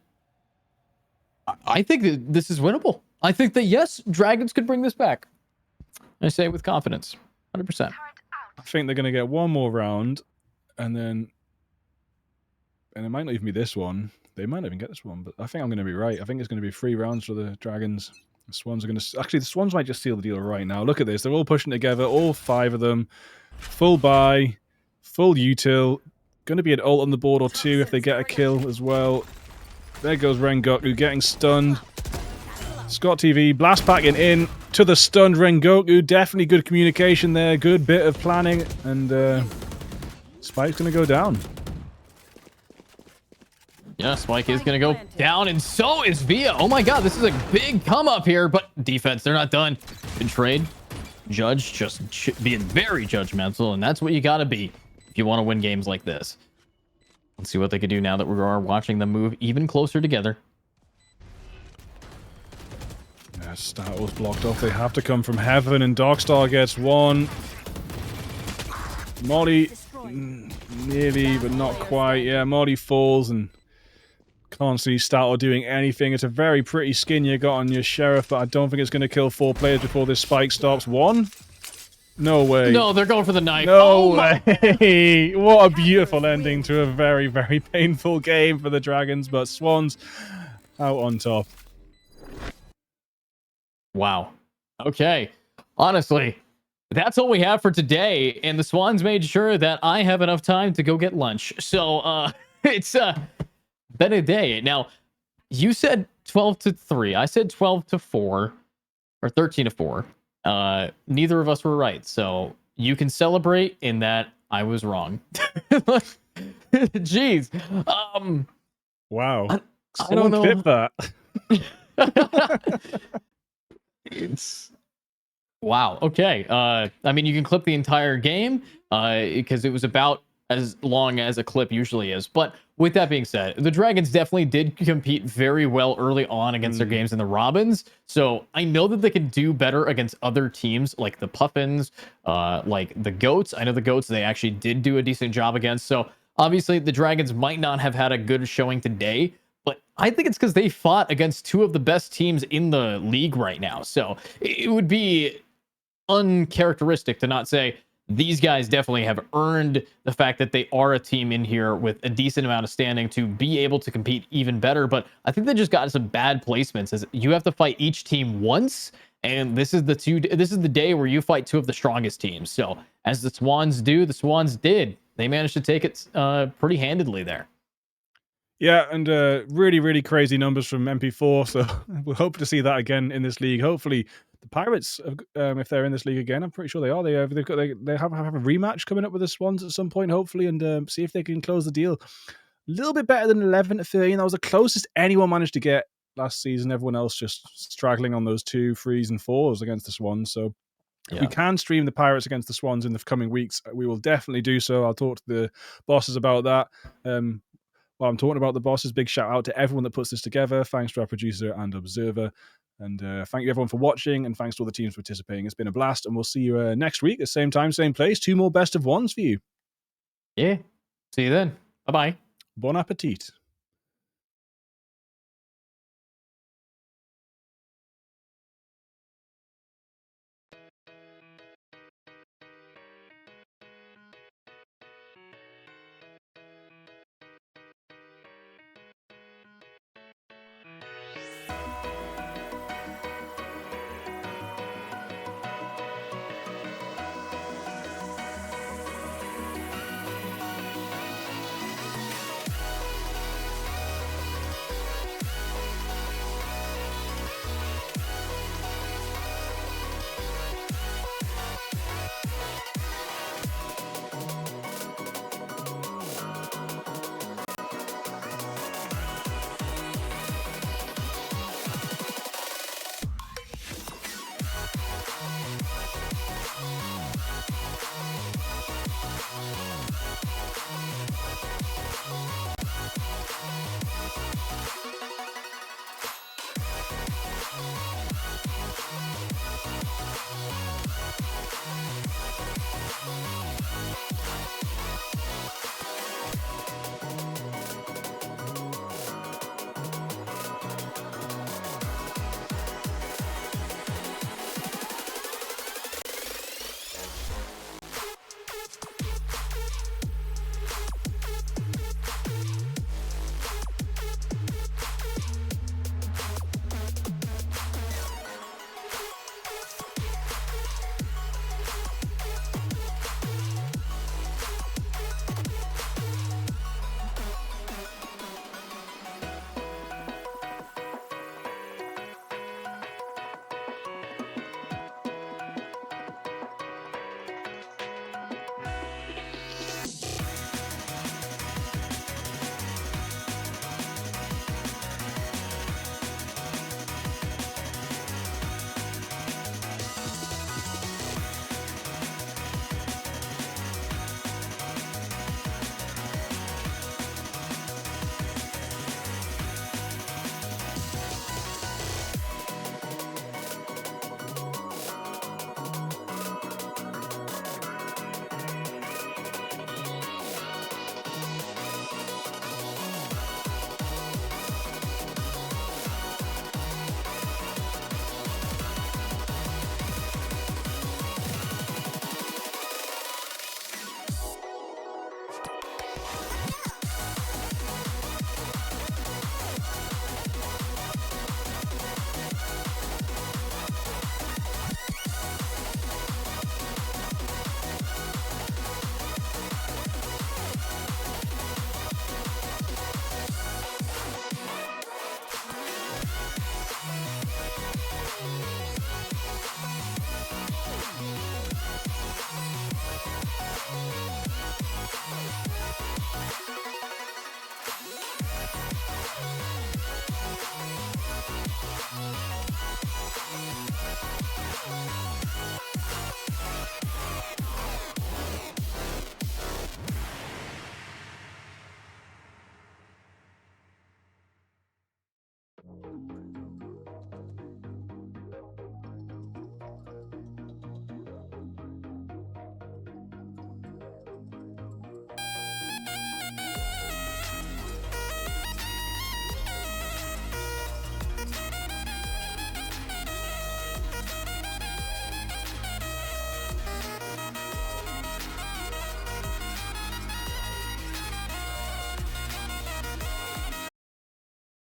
think that this is winnable. I think that, yes, Dragons could bring this back. I say it with confidence. 100%. I think they're going to get one more round, and it might not even be this one. They might not even get this one, but I think I'm going to be right. I think it's going to be 3 rounds for the Dragons. The Swans are going to... Actually, the Swans might just seal the deal right now. Look at this. They're all pushing together, all 5 of them. Full buy, full util. Going to be an ult on the board or 2 if they get a kill as well. There goes Rengoku getting stunned. Scott TV blast packing in to the stunned Rengoku. Definitely good communication there. Good bit of planning. And Spike's going to go down. Yeah, Spike is going to go down, and so is Via. Oh my God, this is a big come up here, but defense, they're not done. Good trade. Judge just being very judgmental, and that's what you got to be if you want to win games like this. Let's see what they can do now that we are watching them move even closer together. Yeah, Startle's blocked off. They have to come from heaven, and Darkstar gets 1. Molly, nearly, but not quite. Yeah, Molly falls, and Can't see Stato doing anything. It's a very pretty skin you got on your Sheriff, but I don't think it's going to kill 4 players before this spike stops. 1? No way. No, they're going for the knife. No Oh my- way. What a beautiful ending to a very, very painful game for the Dragons, but Swans out on top. Wow. Okay. Honestly, that's all we have for today, and the Swans made sure that I have enough time to go get lunch. So, it's been a day. Now, you said 12-3. I said 12-4 or 13-4. Neither of us were right. So, you can celebrate in that I was wrong. Jeez. Wow. I don't know. Clip that. It's wow. Okay. I mean, you can clip the entire game because it was about as long as a clip usually is. But with that being said, the Dragons definitely did compete very well early on against their games in the Robins. So I know that they can do better against other teams like the Puffins, like the Goats. I know the Goats, they actually did do a decent job against. So obviously the Dragons might not have had a good showing today, but I think it's because they fought against 2 of the best teams in the league right now. So it would be uncharacteristic to not say these guys definitely have earned the fact that they are a team in here with a decent amount of standing to be able to compete even better. But I think they just got some bad placements, as you have to fight each team once. And this is the day where you fight 2 of the strongest teams. So as the Swans do, the Swans did. They managed to take it pretty handedly there. Yeah, and really, really crazy numbers from MP4. So we'll hope to see that again in this league. Hopefully, the Pirates, if they're in this league again, I'm pretty sure they are. They have a rematch coming up with the Swans at some point, hopefully, and see if they can close the deal. A little bit better than 11-13. That was the closest anyone managed to get last season. Everyone else just straggling on those 2, 3s, and 4s against the Swans. So if we can stream the Pirates against the Swans in the coming weeks, we will definitely do so. I'll talk to the bosses about that. While I'm talking about the bosses, big shout out to everyone that puts this together. Thanks to our producer and observer. And thank you everyone for watching, and thanks to all the teams participating. It's been a blast, and we'll see you next week, the same time, same place. 2 more best of ones for you. Yeah. See you then. Bye-bye. Bon appetit.